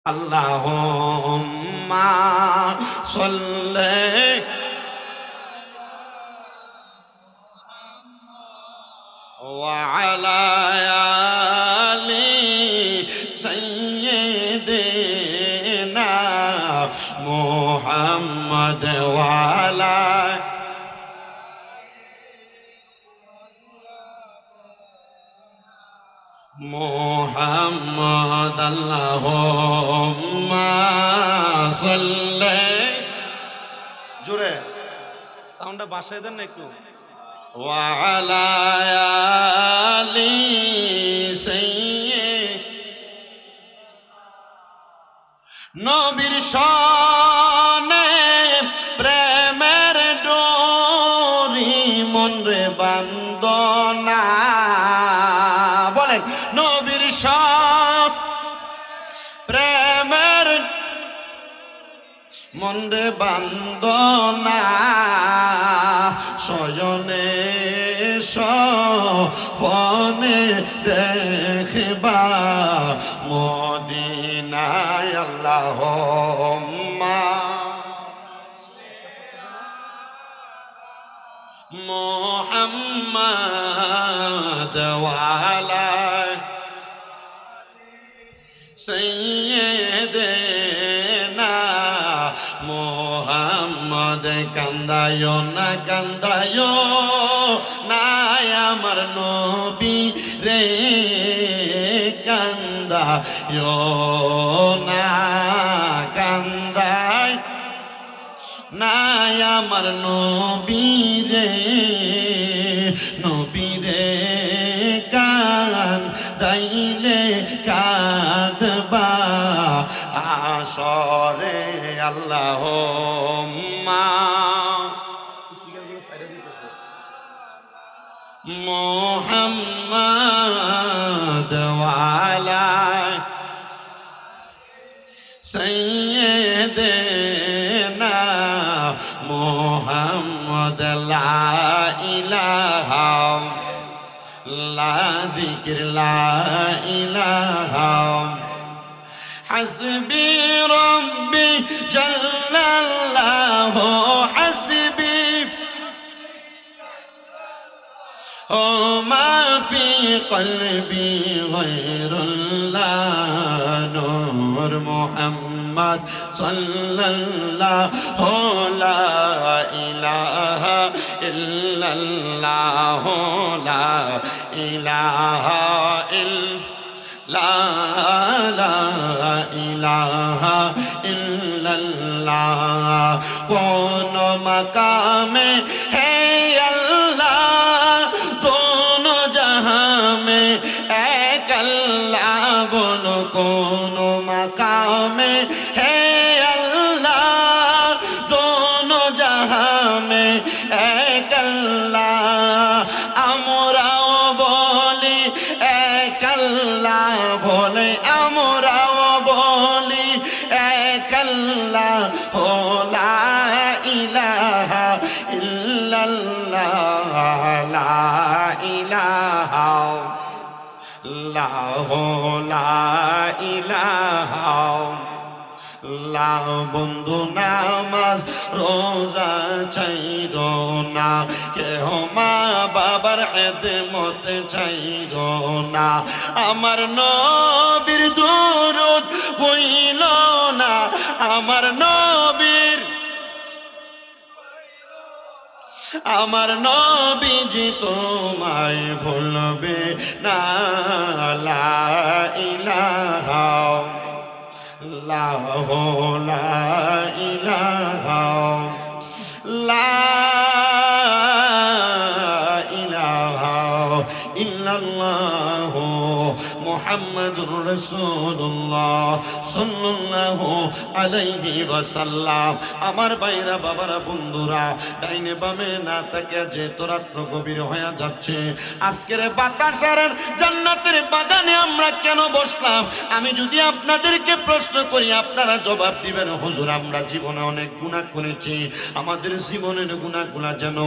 আল্লাহুম্মা সাল্লি ওয়া আলা আলি সাইয়্যিদিনা মুহাম্মদ ওয়া আলা মুহাম্মদ আল্লাহুম্মা সাল্লি জোরে সাউন্ডটা বাসায় দেন না একটু ওয়া আলা আলি সাইয়্যিদিনা নবীর শানে প্রেমের ডোরি মনরে বান্দনা বলেন নবীর শান প্রেমের মনরে বান্দনা সজনে সপনে দেখবা মদিনায় আল্লাহুম্মা মুহাম্মদ ওয়া আলা সাইয়্যিদিনা মুহাম্মদ কান্দায়ো না আমার নবী রে কান্দায়ো না কান্দায় না আমার নবী রে কান্দাইলে কাঁদবা আসরে আল্লাহুম্মা মুহাম্মদ ওয়া আলা সাইয়্যিদিনা মুহাম্মদ লা ইলাহা লা যিকর লা ইলাহা হাসবি রব্বি জাল্লাল্লাহু হাসবি ও মা ফি কলবি গায়রুল্লাহ নূর মুহাম্মদ সাল্লাল্লাহু লা ইলাহা ইল্লাল্লাহ লা ইলাহা লা ইলাহা ইল্লাল্লাহ কোন মাকামে হে আল্লাহ দোনো জাহাঁ মে এক আল্লাহ বলো কোন মাকামে হে আল্লাহ দোনো জাহাঁ মে এক আল্লাহ আমরাও বলি এক আল্লাহ বলে আমরাও বলি এক আল্লাহ লা ইলাহা ইল্লাল্লাহ লা ইলাহা লা ইলাহা লা বন্ধু নামাজ রোজা চাইরো না কেহ মা বাবার খেদমত চাইরো না আমার নবীর দুরূদ বইল না আমার নবীজি তোমায় ভুলবে না লা ইলাহা লা ইলাহা লা ইলাহা ইল্লাল্লাহ মুহাম্মাদুর রাসূলুল্লাহ সাল্লাল্লাহু আলাইহি ওয়াসাল্লাম আমার ভাইরা বাবারা বন্ধুরা ডাইনে বামে না তাকে যে রাত্র গভীর হয়ে যাচ্ছে আজকের বাতাসের জান্নাতের বাগানে আমরা কেন বসলাম আমি যদি আপনাদেরকে প্রশ্ন করি আপনারা জবাব দিবেন হুজুর আমরা জীবনে অনেক গুনাহ করেছি আমাদের জীবনের গুনাহগুলো যেন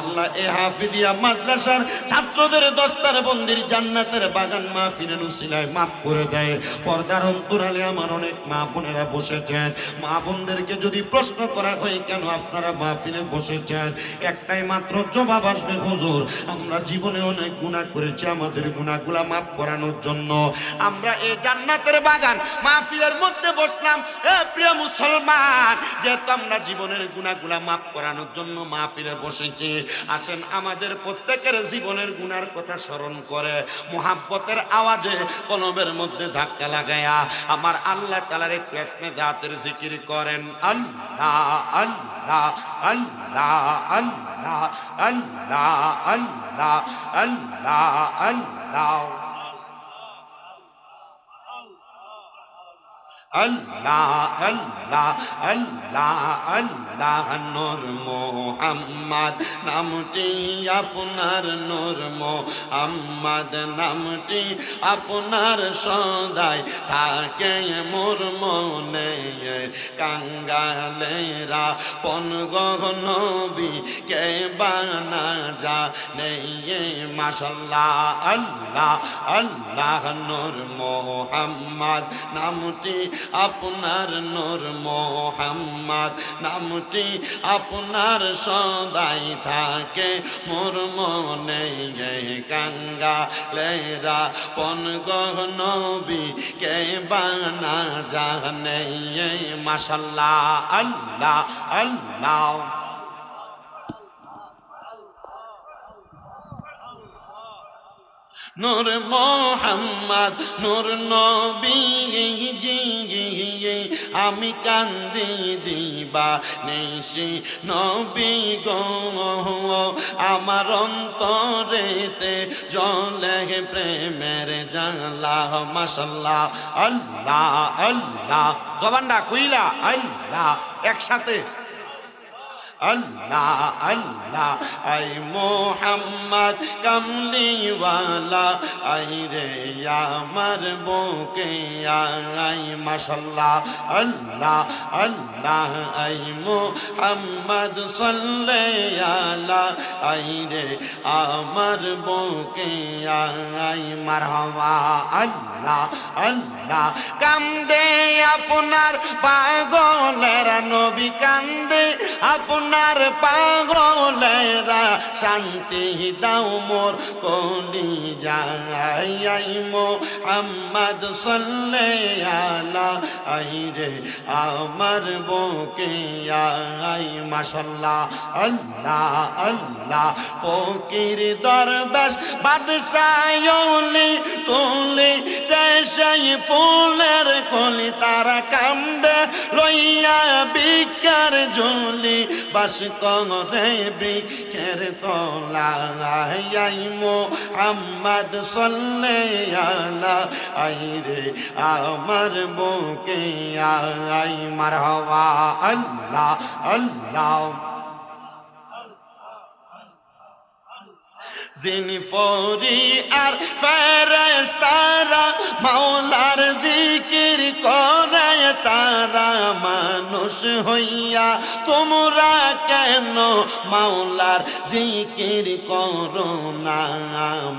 আল্লাহ এ হাফিজিয়া মাদ্রাসার ছাত্রদের দস্তার বন্দির জান্নাতের বাগান মাহফিলের উসিলায় মাফ করে দেয় পর্দার অন্তরালে আমার আমার অনেক মা বোনেরা বসেছেন। মা বোনদেরকে যদি প্রশ্ন করা হয় কেন আপনারা মাহফিলে বসেছেন, একটাই মাত্র জবাব আসবে, হুজুর আমরা জীবনে অনেক গুনাহ করেছি, আমাদের গুনাহগুলা মাফ করানোর জন্য আমরা এই জান্নাতের বাগান মাহফিলের মধ্যে বসলাম। প্রিয় মুসলমান, যেহেতু আমরা জীবনের গুনাহগুলা মাফ করানোর জন্য মাহফিলে বসেছি, আসেন আমাদের প্রত্যেকের জীবনের গুনার কথা স্মরণ করে মুহাব্বতের আওয়াজে কলবের মধ্যে ধাক্কা লাগায়া আমার আল্লাহ তাআলার একটু ইসমে জাতের জিকির করেন। আল্লাহ আল্লাহ আল্লাহ আল্লাহ আল্লাহ আল্লাহ আল্লাহ আল্লাহ আল্লাহ আল্লাহ আল্লাহ আল্লাহ। নূর মুহাম্মদ নামটি আপনার, নূর মুহাম্মদ নামটি আপনার সদাই থাকে মোর মনে। কাঙ্গালেরা পন নবী কে বানা জানে মাশাআল্লাহ। আল্লাহ আল্লাহ। নূর মুহাম্মদ নামটি আপনার, নূর মুহাম্মদ নামটি আপনার সদাই থাকে মোর মনে। কাঙ্গালেরা পন নবী কে বানা জানে মাশাআল্লাহ। আল্লাহ আল্লাহ। নূর মুহাম্মদ নূর নবীজি, আমি কান্দি দিবা নিশি নবী গো, আমার অন্তরেতে জ্বলে প্রেমের জ্বালা মাশাআল্লাহ। আল্লাহ আল্লাহ। জবানটা খুইলা আল্লাহ একসাথে। আল্লাহ আল্লাহ। আই মোহাম্মদ কামলিওয়ালা আই রে আমার বুকে আই মাশাআল্লাহ। আল্লাহ আল্লাহ। আই মোহাম্মদ সাল্লাল্লাহু আলা আই রে আমার বুকে আই মারহাবা। আল্লাহ আল্লাহ। কান্দে আপনার পাগলেরা নবী, কান্দে আপনার পাগলেরা, শান্তি দাও মোর কলিজায়। মুহাম্মদ সাল্লাল্লাহু আলা আই রে আমার বুকে আই মাশাআল্লাহ। আল্লাহ আল্লাহ। ফকির দরবেশ বাদশাহ ওলি তুলি দেশে ফুলের কলি, তারা কান্দে লইয়া বিকার ঝুলি, বাস করে বৃক্ষের তলায়। মুহাম্মদ সাল্লাল্লাহু আলা আই রে আমার বুকে আই মারহাবা। আল্লাহ আল্লাহ। যিনি ফরি আর ফেরেশতারা মাওলার জিকির করে, তারা মানুষ হইয়া তোমরা কেন মাওলার জিকির করো না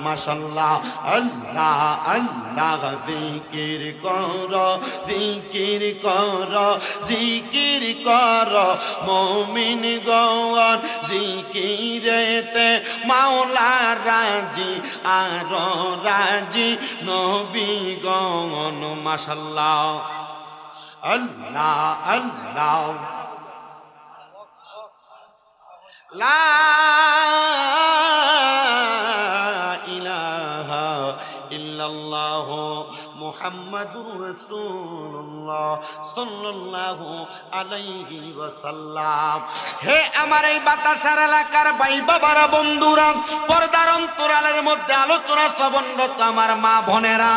মাশাআল্লাহ। আল্লাহ আল্লাহ। জিকির করো জিকির করো জিকির করো মুমিন গণ, জিকিরেতে মাওলা রাজি আর রাজি নবী গণ মাশাআল্লাহ। আল্লাহ আল্লাহ। লা ইলাহা ইল্লাল্লাহ মুহাম্মাদুর রাসূলুল্লাহ সাল্লাল্লাহু আলাইহি ওয়াসাল্লাম। হে আমার এই বাতাসার এলাকার ভাই বাবারা, বন্ধুরা, পর্দার অন্তরালের মধ্যে আলোচনা শ্রবণরত আমার মা বোনেরা,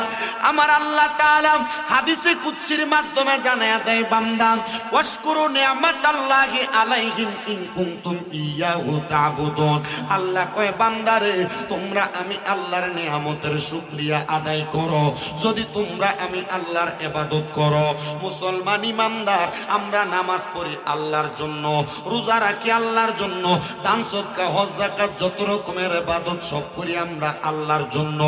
আমার আল্লাহ তাআলা হাদিসে কুদসির মাধ্যমে জানায়া দেয়, বান্দা ওয়াশকুরু নি'মাতাল্লাহি আলাইহিম ইন কুনতুম ইয়াহু তা'বুদুন। আল্লাহ কয় বান্দারে তোমরা আমি আল্লাহর নিয়ামতের শুকরিয়া আদায় করো, যদি তোমরা আমি আল্লাহর ইবাদত করো। মুসলমান ইমানদার, আমরা নামাজ পড়ি আল্লাহর জন্য, রোজা রাখি আল্লাহর জন্য, দান সদকা হজ যাকাত যত রকমের ইবাদত সব করি আমরা আল্লাহর জন্য।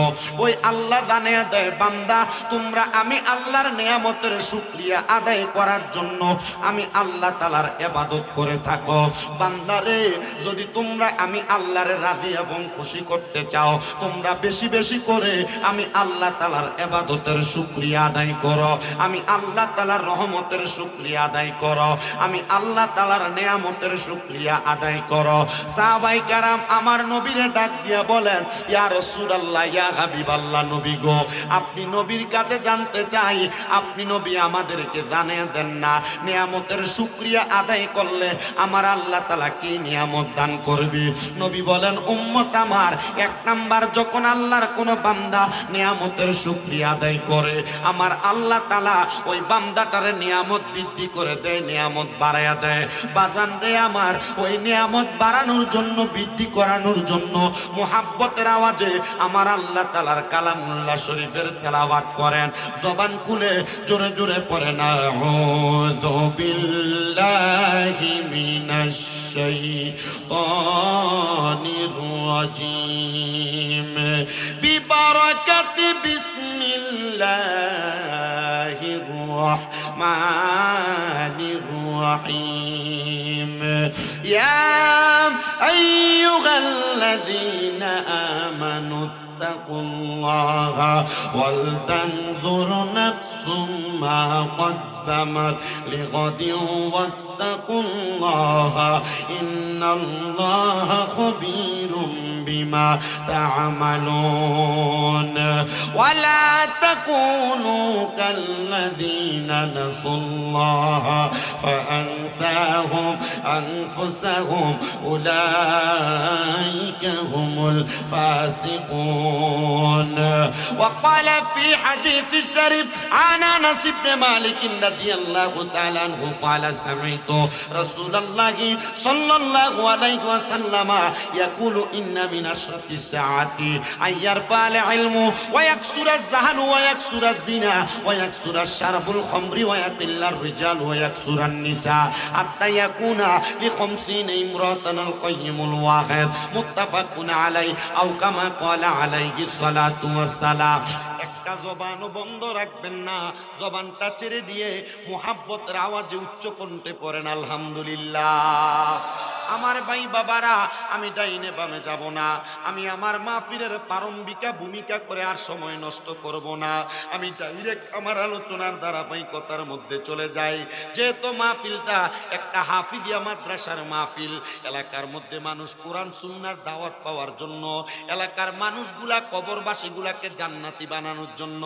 ওই আল্লাহ জানিয়ে দেয়, বান্দা তোমরা আমি আল্লাহর নিয়ামতের শুকরিয়া আদায় করার জন্য আমি আল্লাহ তাআলার ইবাদত করে থাকো। বান্দারে, যদি তোমরা আমি আল্লাহর রাজি এবং খুশি করতে চাও, তোমরা বেশি বেশি করে আমি আল্লাহ তাআলার ইবাদতের শুকরিয়া আদায় করো, আমি আল্লাহ তাআলার রহমতের শুকরিয়া আদায় করো, আমি আল্লাহ তাআলার নিয়ামতের শুকরিয়া আদায় করো। সাহাবায়ে কেরাম আমার নবীরে ডাক দিয়া বলেন, ইয়া রাসূলুল্লাহ, ইয়া হাবিবাল্লাহ, নবী গো, আপনি নবীর কাছে জানতে চাই, আপনি নবী আমাদেরকে জানিয়ে দেন না, নিয়ামতের শুকরিয়া আদায় করলে আমার আল্লাহ তাআলা কি নিয়ামত দান করবে। নবী বলেন, উম্মত আমার, এক নাম্বার যখন আল্লাহর কোন বান্দা নিয়ামতের শুকরিয়া আদায় করে, আমার আল্লাহ তাআলা ওই বান্দাটার নিয়ামত বৃদ্ধি করে দেয়, নিয়ামত বাড়ায়া দেয়। বাজান রে আমার, ওই নিয়ামত বাড়ানোর জন্য, বৃদ্ধি করানোর জন্য মুহাব্বতের আওয়াজে আমার আল্লাহ তাআলার কালামুল্লাহ শরীফের তেলাওয়াত করেন, জবান খুলে জোরে জোরে পড়েন, আউযু বিল্লাহি মিনাশ শাইতানির রাজিম, বিবারাকাতি বিসমিল্লাহির রাহমানির রাহিম, ইয়া আইয়ুহাল্লাযীনা আমানু ইত্তাকুল্লাহা ওয়াল তানজুর নাফসুম মা قدمت لغد واتقوا الله إن الله خبير بما تعملون ولا تكونوا كالذين نسوا الله فأنساهم أنفسهم أولئك هم الفاسقون. وقال في حديث الشريف عن أنس بن مالك رضي الله تعالى عنه قال سمعت رسول الله صلى الله عليه وسلم يقول إن من أشرط الساعة أن يرفع العلم ويكثر الزهل ويكثر الزنا ويكثر الشرب الخمر ويقل الرجال ويكثر النساء حتى يكون ل50 امرأة القيم الواحد متفق عليه أو كما قال عليه الصلاة والسلام. একটা জবানও বন্ধ রাখবেন না, জবানটা ছেড়ে দিয়ে মুহাব্বতের আওয়াজে উচ্চ কণ্ঠে পড়েন আলহামদুলিল্লাহ। আমার ভাই বাবারা, আমি ডাইনে বামে যাব না, আমি আমার মাহফিলের প্রারম্ভিকা ভূমিকা করে আর সময় নষ্ট করব না, আমি ডাইরেক্ট আমার আলোচনার ধারাবাহিকতার মধ্যে চলে যাই। যেহেতু মাহফিলটা একটা হাফিজিয়া মাদ্রাসার মাহফিল, এলাকার মধ্যে মানুষ কোরআন সুন্নাহর দাওয়াত পাওয়ার জন্য, এলাকার মানুষগুলা কবরবাসীগুলাকে জান্নাতি বানানোর জন্য,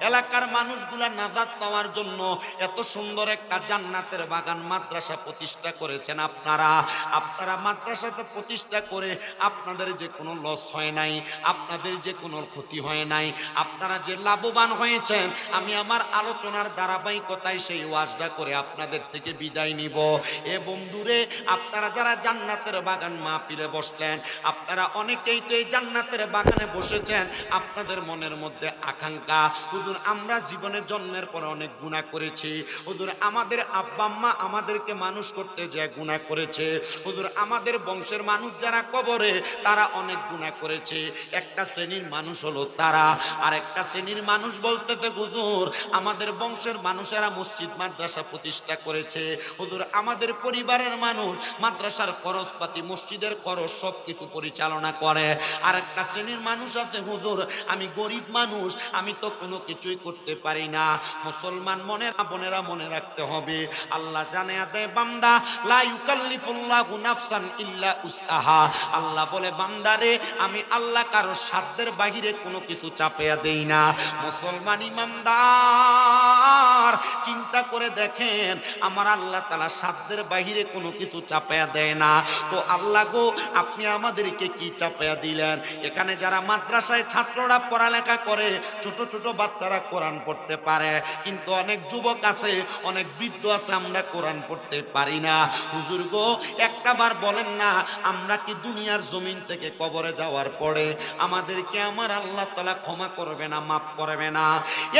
এলাকার মানুষগুলা নাজাত পাওয়ার জন্য এত সুন্দর একটা জান্নাতের বাগান মাদ্রাসা প্রতিষ্ঠা করেছেন আপনারা। আপনারা মাদ্রাসাতে প্রতিষ্ঠা করে আপনাদের যে কোনো লস হয় নাই, আপনাদের যে কোনো ক্ষতি হয় নাই, আপনারা যে লাভবান হয়েছেন, আমি আমার আলোচনার ধারাবাহিকতায় সেই ওয়াজটা করে আপনাদের থেকে বিদায় নিব। এ বন্ধুরে, আপনারা যারা জান্নাতের বাগান মাহফিলে বসলেন, আপনারা অনেকেই তো এই জান্নাতের বাগানে বসেছেন, আপনাদের মনের মধ্যে আকাঙ্ক্ষা, হুজুর আমরা জীবনে জন্মের পর অনেক গুনাহ করেছি, হুজুর আমাদের আব্বা আম্মা আমাদেরকে মানুষ করতে যে গুনাহ করেছে, হুজুর আমাদের বংশের মানুষ যারা কবরে তারা অনেক গুনাহ করেছে। একটা শ্রেণীর মানুষ হলো তারা, আর একটা শ্রেণীর মানুষ বলতেছে, হুজুর আমাদের বংশের মানুষেরা মসজিদ মাদ্রাসা প্রতিষ্ঠা করেছে, হুজুর আমাদের পরিবারের মানুষ মাদ্রাসার খরচপাতি, মসজিদের খরচ সব কিছু পরিচালনা করে। আর একটা শ্রেণীর মানুষ আছে, হুজুর আমি গরিব মানুষ, আমি তো কোনো কিছুই করতে পারি না। মুসলমান বোনেরা মনে রাখতে হবে, আল্লাহ জানিয়ে দেয়, বান্দা লা ইউকাল্লিফুল্লাহু নাফসান ইল্লা উসআহা, আল্লাহ বলে বান্দারে আমি আল্লাহ কারো সাধ্যের বাহিরে কোনো কিছু চাপিয়ে দেই না। মুসলমান ইমানদার চিন্তা করে দেখেন, আমার আল্লাহ তাআলা সাধ্যের বাহিরে কোনো কিছু চাপিয়ে দেয় না। তো আল্লাহ গো, আপনি আমাদেরকে কি চাপিয়ে দিলেন? এখানে যারা মাদ্রাসায় ছাত্ররা পড়ালেখা করে, ছোট ছোট ছোট বাচ্চারা কোরআন পড়তে পারে, কিন্তু অনেক যুবক আছে, অনেক বৃদ্ধ আছে, আমরা কোরআন পড়তে পারি না। হুজুর গো, একটা বার বলেন না, আমরা কি দুনিয়ার জমিন থেকে কবরে যাওয়ার পরে আমাদেরকে আমার আল্লাহ তাআলা ক্ষমা করবে না, মাফ করবে না?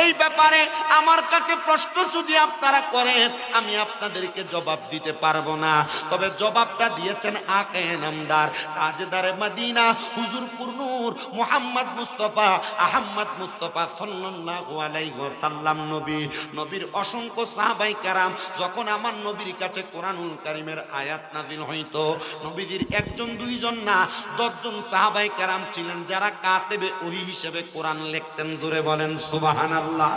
এই ব্যাপারে আমার কাছে প্রশ্ন যদি আপনারা করেন, আমি আপনাদেরকে জবাব দিতে পারবো না। তবে জবাবটা দিয়েছেন আকে নামদার, তাজদারে মদিনা, হুজুরপুর নূর মুহাম্মদ মুস্তাফা আহমদ মুস্তাফা সাল্লাল্লাহু আলাইহি ওয়াসাল্লাম নবী। নবীর অসংখ্য সাহাবায়ে কেরাম যখন আমার নবীর কাছে কোরআনুল কারীমের আয়াত নাযিল হইতো, নবীজির একজন দুইজন না 10 জন সাহাবায়ে কেরাম ছিলেন যারা কাতেবে ওহী হিসেবে কোরআন লিখতেন। জোরে বলেন সুবহানাল্লাহ।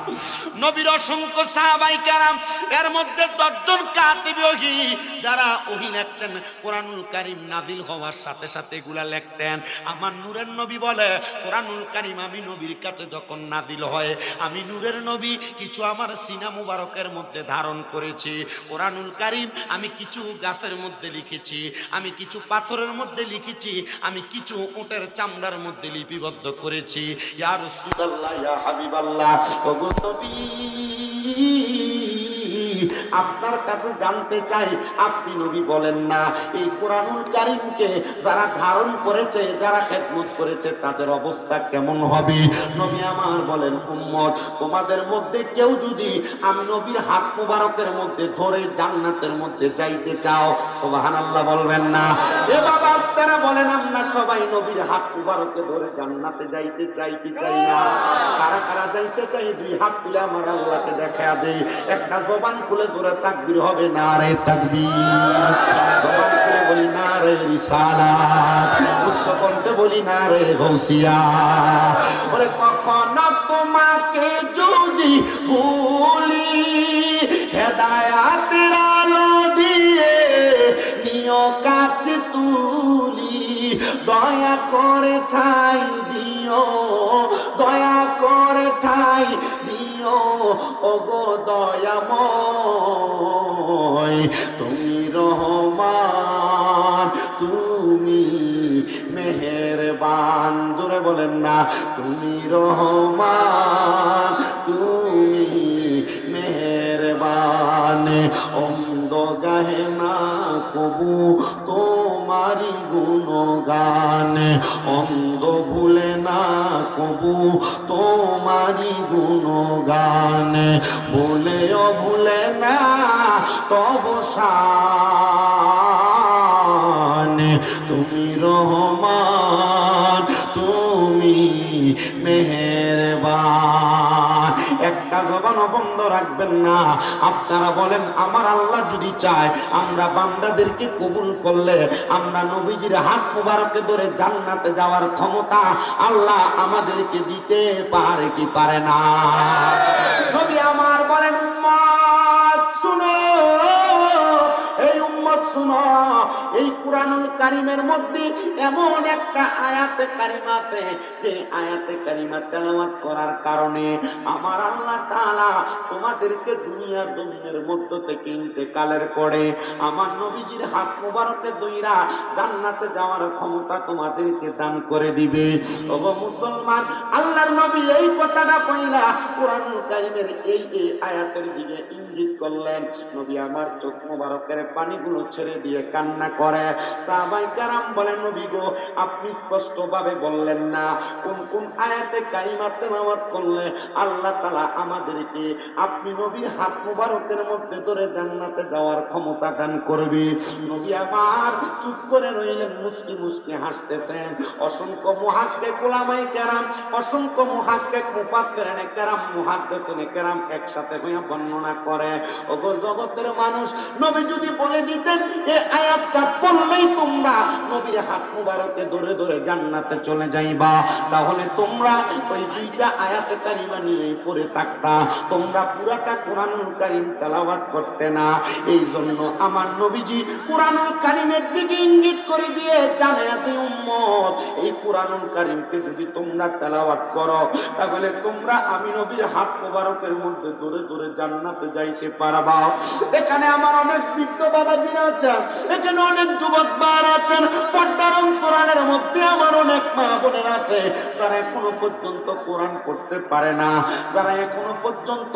নবীর অসংখ্য সাহাবায়ে কেরাম, এর মধ্যে 10 জন কাতেবে ওহী যারা ওহী লিখতেন, কোরআনুল কারীম নাযিল হওয়ার সাথে সাথে এগুলা লিখতেন। আমার নূরের নবী বলে, কোরআনুল কারীম আমি নবীর কাছে যখন নাযিল হয়, আমি নূরের নবী কিছু আমার সিনা মুবারকের মধ্যে ধারণ করেছি। কোরআনুল কারীম আমি কিছু গাছের মধ্যে লিখেছি, আমি কিছু পাথরের মধ্যে লিখেছি, আমি কিছু উটের চামড়ার মধ্যে লিপিবদ্ধ করেছি। ইয়া রাসূলুল্লাহ, ইয়া হাবিবাল্লাহ, ওগো নবী, আপনার কাছে জানতে চাই, আপনি নবী বলেন না এই কোরআনুল কারীমকে যারা ধারণ করেছে, যারা খেদমত করেছে, তাদের অবস্থা কেমন হবে? নবী আমার বলেন, উম্মত তোমাদের মধ্যে কেউ যদি আমি নবীর হাত মুবারকের মধ্যে ধরে জান্নাতের মধ্যে যাইতে চাও, সুবহানাল্লাহ বলবেন না? এ বাবা, আপনারা বলেন, আমরা সবাই নবীর হাত মুবারকে ধরে জান্নাতে যাইতে চাই কি চাই না? কারা কারা যাইতে চাই? দুই হাত তুলে আমার আল্লাহকে দেখা দেই। একটা জবান খুলে ধরে তাকবীর হবে, নারে তাকবীর। জবান খুলে বলি নারে রিসালাত, উচ্চ কণ্ঠে বলি নারে গৌসিয়া। বলে কখনো তোমাকে যদি ভুলি, হেদায়াতের আলো দিয়ে নিও কাছে তুলি, দয়া করে ঠাই দিও, দয়া করে ঠাই দিও, ওগো দয়াময়, তুমি রহমান, তুমি মেহেরবান। জোরে বলেন না, তুমি রহমান, তুমি মেহেরবান। অন্ধ গাহে না কবু তোমারি গুণগান, অন্ধ ভুলে না কবু তোমারি গুণগান, ভুলেও ভুলে না তব শান। তুমি রহমান, তুমি মেহেরবান। একটা জবান বন্ধ রাখবেন না। আপনারা বলেন, আমার আল্লাহ যদি চায়, আমরা বান্দাদেরকে কবুল করলে আমরা নবীজির হাত মুবারকে ধরে জান্নাতে যাওয়ার ক্ষমতা আল্লাহ আমাদেরকে দিতে পারে কি পারে না? নবী আমার বলেন, উম্মত শুনো, এই উম্মত শুনো, এই কোরআনুল কারীমের মধ্যে এমন একটা আয়াতে কারিমা আছে, যে আয়াতে কারিমা তেলাওয়াত করার কারণে আমার আল্লাহ তাআলা তোমাদেরকে দুনিয়ার জমিনের মধ্য থেকে ইন্তেকালের পরে আমার নবীজির হাত মুবারকে ধইরা জান্নাতে যাওয়ার ক্ষমতা তোমাদেরকে দান করে দিবে। ওগো মুসলমান, আল্লাহর নবী এই কথাটা কইলা কোরআনুল কারীমের এই আয়াতের দিকে ইঙ্গিত করলেন। নবী আমার চোখ মুবারকের পানিগুলো ছেড়ে দিয়ে কান্না করে। সাহাবায়ে কেরাম বলেন, নবী গো, আপনি স্পষ্টভাবে বললেন না কোন কোন আয়াতে কারিমা তেলাওয়াত করলে আল্লাহ তাআলা আমাদেরকে আপনি নবীর হাত মুবারকের মধ্যে ধরে জান্নাতে যাওয়ার ক্ষমতা দান করবে। নবী আমার চুপ করে রইলেন, মুস্কি মুস্কি হাসতেছেন। অসংখ্য মুহাদ্দিস উলামায়ে কেরাম, অসংখ্য মুহাদ্দিস মুফাসসিরিনে কেরাম, মুহাদ্দিসিনে কেরাম একসাথে হইয়া বর্ণনা করে, ওগো জগতের মানুষ, নবী যদি বলে দিতেন এই আয়াতটা পড়লেই তোমরা নবীর হাত মুবারকে ধরে ধরে জান্নাতে চলে যাইবা, তাহলে তোমরা ওই দুইটা আয়াতে কারিমা নিয়ে পড়ে থাকতা, তোমরা পুরাটা কোরআনুল কারীম তেলাওয়াত করতে না। এই জন্য আমার নবীজি কোরআনুল কারীমের দিকে ইঙ্গিত করে দিয়ে জানায়া দেয়, উম্মত, এই কোরআনুল কারীমকে যদি তোমরা তেলাওয়াত করো, তাহলে তোমরা আমি নবীর হাত মুবারকের মধ্যে ধরে ধরে জান্নাতে যাইতে পারবা। এখানে আমার অনেক বৃদ্ধ বাবাজিরা আছেন, এখানে অনেক যুবক বার আছেন, পর্দার অন্তরালের মধ্যে আমার অনেক মা বোনেরা আছে। যারা এখনো পর্যন্ত কোরআন পড়তে পারে না, যারা এখনো পর্যন্ত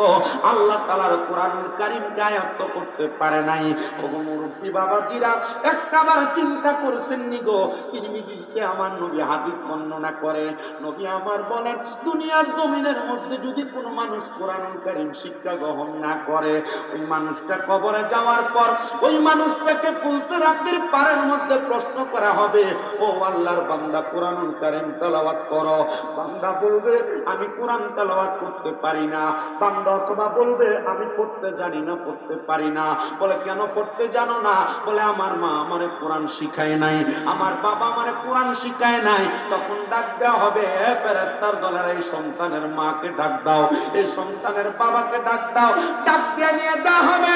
আল্লাহ তাআলার কোরআনুল কারীমকে আয়ত্ত করতে পারে নাই, ওগো মুরব্বি বাবাজিরা একবার চিন্তা করছেন নি গো? তিরমিজিতে আমার নবী হাদিস বর্ণনা করে, নবী আমার বলেন, দুনিয়ার জমিনের মধ্যে যদি কোনো মানুষ কোরআনুল কারীম শিক্ষা গ্রহণ না করে, ওই মানুষটা কবরে যাওয়ার পর ওই মানুষটাকে পুলসিরাতের পারের মধ্যে প্রশ্ন করা হবে, ও আল্লাহর বান্দা কোরআনুল কারীম তেলাওয়াত করো। বান্দা বলবে আমি কোরআন তেলাওয়াত করতে পারি না। বান্দা অথবা বলবে আমি পড়তে জানি না, পড়তে পারি না। বলে কেন পড়তে জানো না? বলে আমার মা আমারে কোরআন শিখায় নাই, আমার বাবা আমারে কোরআন শিখায় নাই। তখন ডাক দেওয়া হবে, ফেরেশতার দলের এই সন্তানের মাকে ডাক দাও, এই সন্তানের বাবাকে ডাক দাও, ডাক দিয়ে নিয়ে যাওয়া হবে,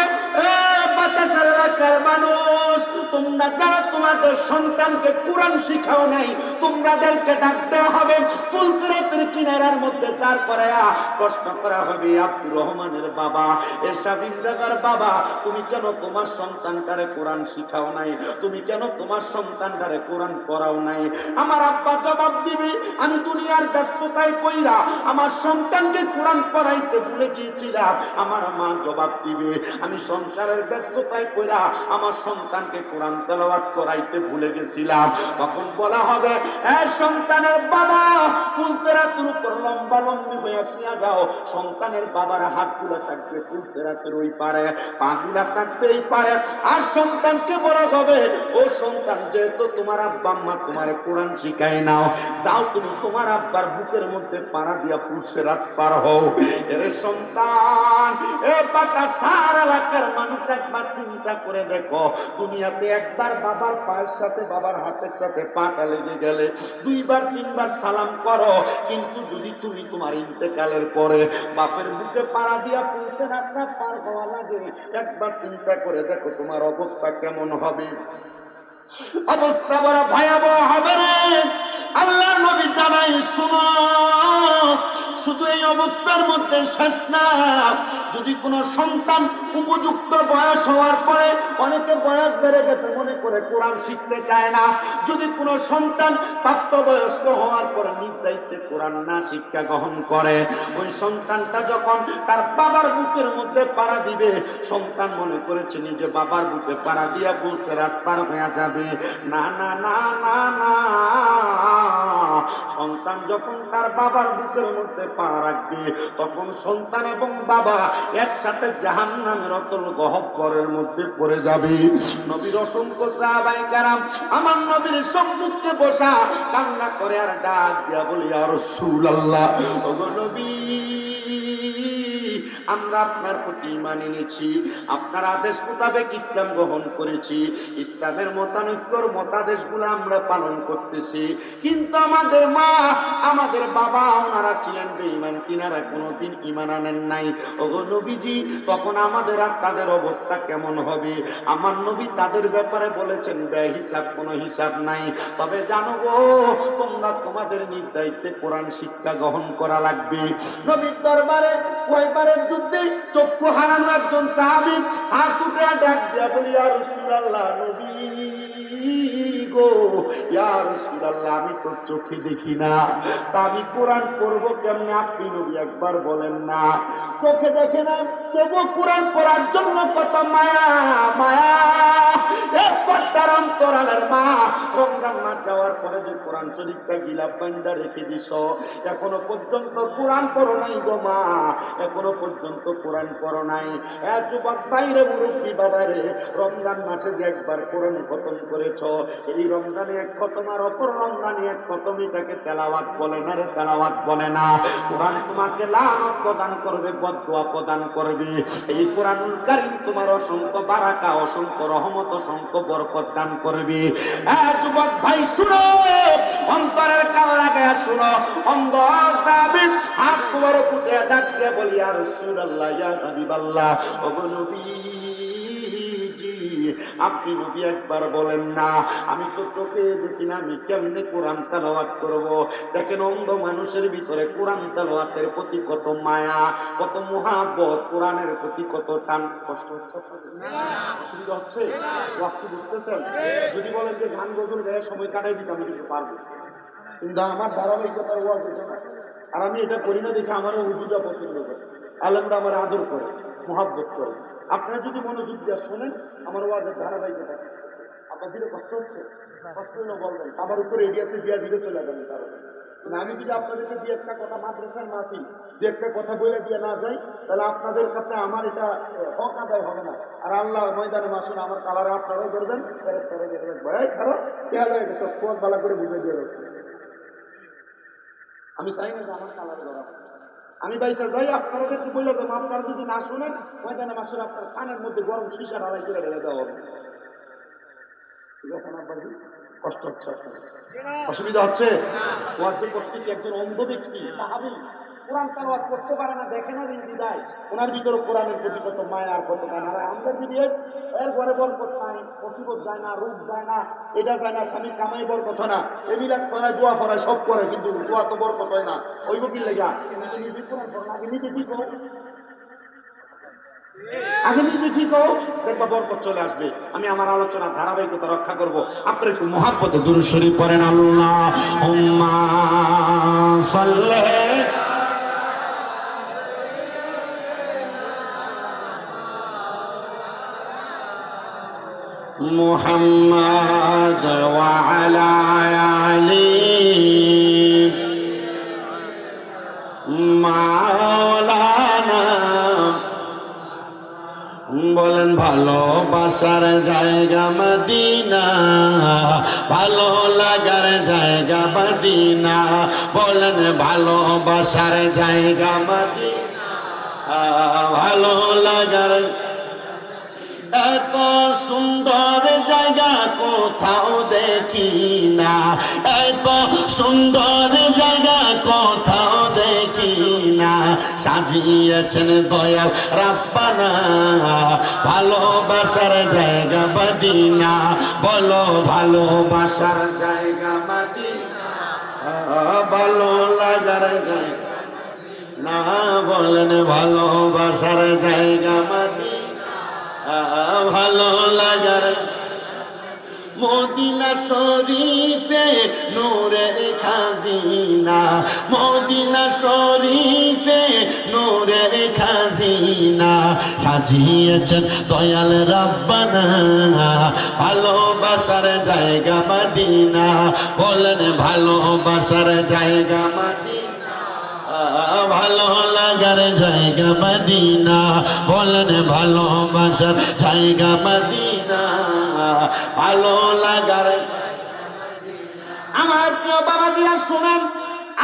বাতাসের এলাকার মানুষ, তোমরা যারা তোমাদের সন্তানকে কোরআন শিখাও নাই, তোমাদেরকে ডাক দেওয়া হবে ফুলসিরাতের কিনারার মধ্যে। তারপরে প্রশ্ন করা হবে, আব্দুর রহমানের বাবা, এরশাদ ইন্দাগার বাবা, তুমি কেন তোমার সন্তানটারে কোরআন শিখাও নাই? তুমি কেন তোমার সন্তানটারে কোরআন পড়াও নাই? আমার আব্বা জবাব দিবে, আমি দুনিয়ার ব্যস্ততায় পইরা আমার সন্তানকে কোরআন পড়াইতে ভুলে গিয়েছিলাম। আমার মা জবাব দিবে, আমি সংসারের ব্যস্ততায় পইরা আমার সন্তানকে কোরআন তেলাওয়াত করাইতে ভুলে গেছিলাম। তখন বলা হবে, সন্তানের বাবা ফুলসিরাতের উপর লম্বা লম্বি হয়ে শুয়ে যাও। সন্তানের বাবার হাতগুলো থাকবে ফুলসিরাতের ওই পারে, পাগুলা থাকবে এই পারে। আর সন্তানকে বলা হবে, ও সন্তান, যেহেতু তোমার আব্বা আম্মা তোমার কোরআন শিখায় নাও, যাও তুমি তোমার আব্বার বুকের মধ্যে পাড়া দিয়া ফুলসিরাত পার হও। এর সন্তান, এ বাতাসার এলাকার মানুষ একবার চিন্তা করে দেখো, দুনিয়াতে একবার বাবার পায়ের সাথে বাবার হাতের সাথে পাটা লেগে গেলে দুইবার তিনবার সালাম করো, কিন্তু যদি তুমি তোমার ইন্তেকালের পরে বাপের বুকে পাড়া দিয়া ফুলসিরাত পার হওয়া লাগে, একবার চিন্তা করে দেখো তোমার অবস্থা কেমন হবে। অবস্থা বড় ভয়াবহ হবে রে। আল্লাহ নবী জানাই, শুনো, শুধু এই অবস্থার মধ্যে শেষ না। যদি কোনো সন্তান উপযুক্ত বয়স হওয়ার পরে, অনেকে বয়স বেড়ে গেছে মনে করে কোরআন শিখতে চায় না, যদি কোনো সন্তান প্রাপ্তবয়স্ক হওয়ার পরে নিজ দায়িত্বে কোরআন না শিক্ষা গ্রহণ করে, ওই সন্তানটা যখন তার বাবার বুকের মধ্যে পাড়া দিবে, সন্তান মনে করেছে নিজে বাবার বুকে পাড়া দিয়া ফুলসিরাত পার হয়ে যাবে। না না না না না, সন্তান যখন তার বাবার বুকের মধ্যে পা রাখবে, তখন সন্তান এবং বাবা একসাথে জাহান্নামের অতল গহ্বরের মধ্যে পড়ে যাবে। নবীর অসংখ্য সাহাবায়ে কেরাম আমার নবীর সম্মুখে বসা কান্না করে আর ডাক দিয়া বলি, ইয়া রাসূলুল্লাহ, ওগো নবী, আমরা আপনার প্রতি ঈমান এনেছি, আপনার আদেশ মোতাবেক ইসলাম গ্রহণ করেছি, ইসলামের মতাদেশগুলো আমরা পালন করতেছি, কিন্তু আমাদের মা আমাদের বাবা ওনারা ছিলেন বেঈমান, তিনারা কোনোদিন ঈমান আনেন নাই। ওগো নবীজি, তখন আমাদের আর তাদের অবস্থা কেমন হবে? আমার নবী তাদের ব্যাপারে বলেছেন, বেহিসাব কোনো হিসাব নাই। তবে জানো গো, তোমরা তোমাদের নিজ দায়িত্বে কোরআন শিক্ষা গ্রহণ করা লাগবে। নবীর দরবারে কয়বারের যুদ্ধে চক্ষু হারানো একজন সাহাবী হাত উঠে ডাক দিয়া বলি, ইয়া রাসূলুল্লাহ, নবী গো, ইয়া রাসূলুল্লাহ, আমি তো চোখে দেখি না, তা আমি কোরআন পড়বো কেমনে? আপনি নবী একবার বলেন না। চোখে দেখে না, তবু কোরআন পড়ার জন্য কত মায়া মায়া। একবার তার অন্তরালের মা রমজান মাস যাওয়ার পরে যে কোরআন শরীফটা গিলাফ বান্দা রেখে দিছ, এখনো পর্যন্ত কোরআন পড়ো নাই গো মা, এখনো পর্যন্ত কোরআন পড়ো নাই। যুবক বাইরে মুরব্বী বাবারে, রমজান মাসে যে একবার কোরআন খতম করেছ, এই রমজানে এক খতম আর অপর রমজানে এক খতম, এটাকে তেলাওয়াত বলে না রে, তেলাওয়াত বলে না। কোরআন তোমাকে লানত প্রদান করবে, বদদুয়া প্রদান করবে। এই কোরআনুল কারীম তোমার অসংখ্য বারাকা, অসংখ্য রহমত, অসংখ্য বরকত দান করবে। যুবক ভাই শুনো, অন্তরের কান লাগায়া শুনো, অন্ধ সাহাবী হাত তোমার পুটে ডাক দিয়ে বলি, ইয়া রাসূলুল্লাহ, ইয়া হাবিবাল্লাহ, ওগো নবীজি, আপনি নবী একবার বলেন না, আমি তো চোখে দেখি না, আমি কেমনে কোরআন তেলাওয়াত করব? দেখেন, অন্ধ মানুষের ভিতরে কোরআন তেলাওয়াতের প্রতি কত মায়া, কত মুহাব্বত, কোরআনের প্রতি কত টান। কষ্ট হচ্ছে? অসুবিধা হচ্ছে? কষ্ট বুঝতেছেন? যদি বলেন যে গান গজল গায়ে সময় কাটাই দিতে, আমি কিছু পারবো। কিন্তু আমার ধারাবাহিকতার ওয়াজ হতো না। আর আমি এটা করি না দেখে আমারও উজুটা পছন্দ করে, আলেমরা আমার আদর করে, মহাব্বত করে। আপনারা যদি মনোযোগ দিয়ে শোনেন আমার ওয়াজের ধারাবাহিকতা। আপনার দিলে কষ্ট হচ্ছে, কষ্ট হলো বলবেন, আমার উপরে এডিয়াসে দিয়া দিলে চলে যাবেন তারা। আমি যদি আপনাদেরকে দিয়ে একটা কথা মাদ্রাসার মাসি দিয়ে একটা কথা বলে দিয়ে না যাই, তাহলে আপনাদের কাছে আমার এটা হক আদায় হবে না। আর আল্লাহ ময়দানে মাসুন আমার কালারে আপনারাও করবেন, ভয় খারাপ খেয়াল হয়ে গেছে, পথ বালা করে বুঝে দিয়ে গেছে। আমি চাই না যে আমার কালারে ধরা। আমি বাইসা যাই আপনাদেরকে বলে দেবো, আপনারা যদি না শোনেন ময়দানে মাসুন আপনার কানের মধ্যে গরম সীসা ঢালাই করে ঢেলে দেওয়া হবে। ঠিক আছে না বাবু? কষ্ট হচ্ছে, অসুবিধা হচ্ছে? ওয়াজে করতেছি একজন অন্ধ ব্যক্তি সাহাবী, কোরআন তেলাওয়াত করতে পারে না, দেখে না দিন বিদায়, ওনার ভিতরে কোরআনের প্রতি কত মায়া আর কত গান। আর আমাদের বিয়ে এর ঘরে বরকত নাই, মুসিবত যায় না, রূপ যায় না, এটা যায় না, স্বামীর কামাই বরকত হয় না, এমিলাত করায়, দোয়া করায়, সব করে, কিন্তু দোয়া তো বরকত হয় না। ওই বকির লেগা নিজে কোরআন পড়া, আগে নিজে ঠিক হোক, আগে নিজে ঠিক হোক, দেখবা বরকত চলে আসবে। আমি আমার আলোচনা ধারাবাহিকতা রক্ষা করব। আপনারা একটু মুহাব্বতে দুরূদ শরীফ পড়েন। আল্লাহুম্মা সাল্লি মুহাম্মাদ ওয়া আলা আলি মাওলানা। বলেন ভালোবাসার জায়গা মদিনা, ভালো লাগার জায়গা মদিনা। বলেন ভালোবাসার জায়গা মদিনা, ভালো লাগার। এত সুন্দর জায়গা কোথাও দেখি না, এত সুন্দর জায়গা কোথাও দেখি না। সাজিয়েছেন দয়াল রাব্বানা, ভালোবাসার জায়গা মদিনা। বলো ভালোবাসার জায়গা মদিনা, ভালো লাগার জায়গা না। বলেন ভালোবাসার জায়গা মদিনা, ভালো লাগার। মদিনা শরীফে নূরের খাজিনা, মদিনা শরীফে নূরের খাজিনা। সাজিয়েছেন দয়াল রাব্বানা, ভালোবাসার জায়গা মদিনা। বলেন ভালোবাসার জায়গা মদিনা, ভালো লাগার জায়গা মদিনা। বলেন ভালোবাসার জায়গা মদিনা, ভালো লাগার। আমার প্রিয় বাবাজিরা শুনেন,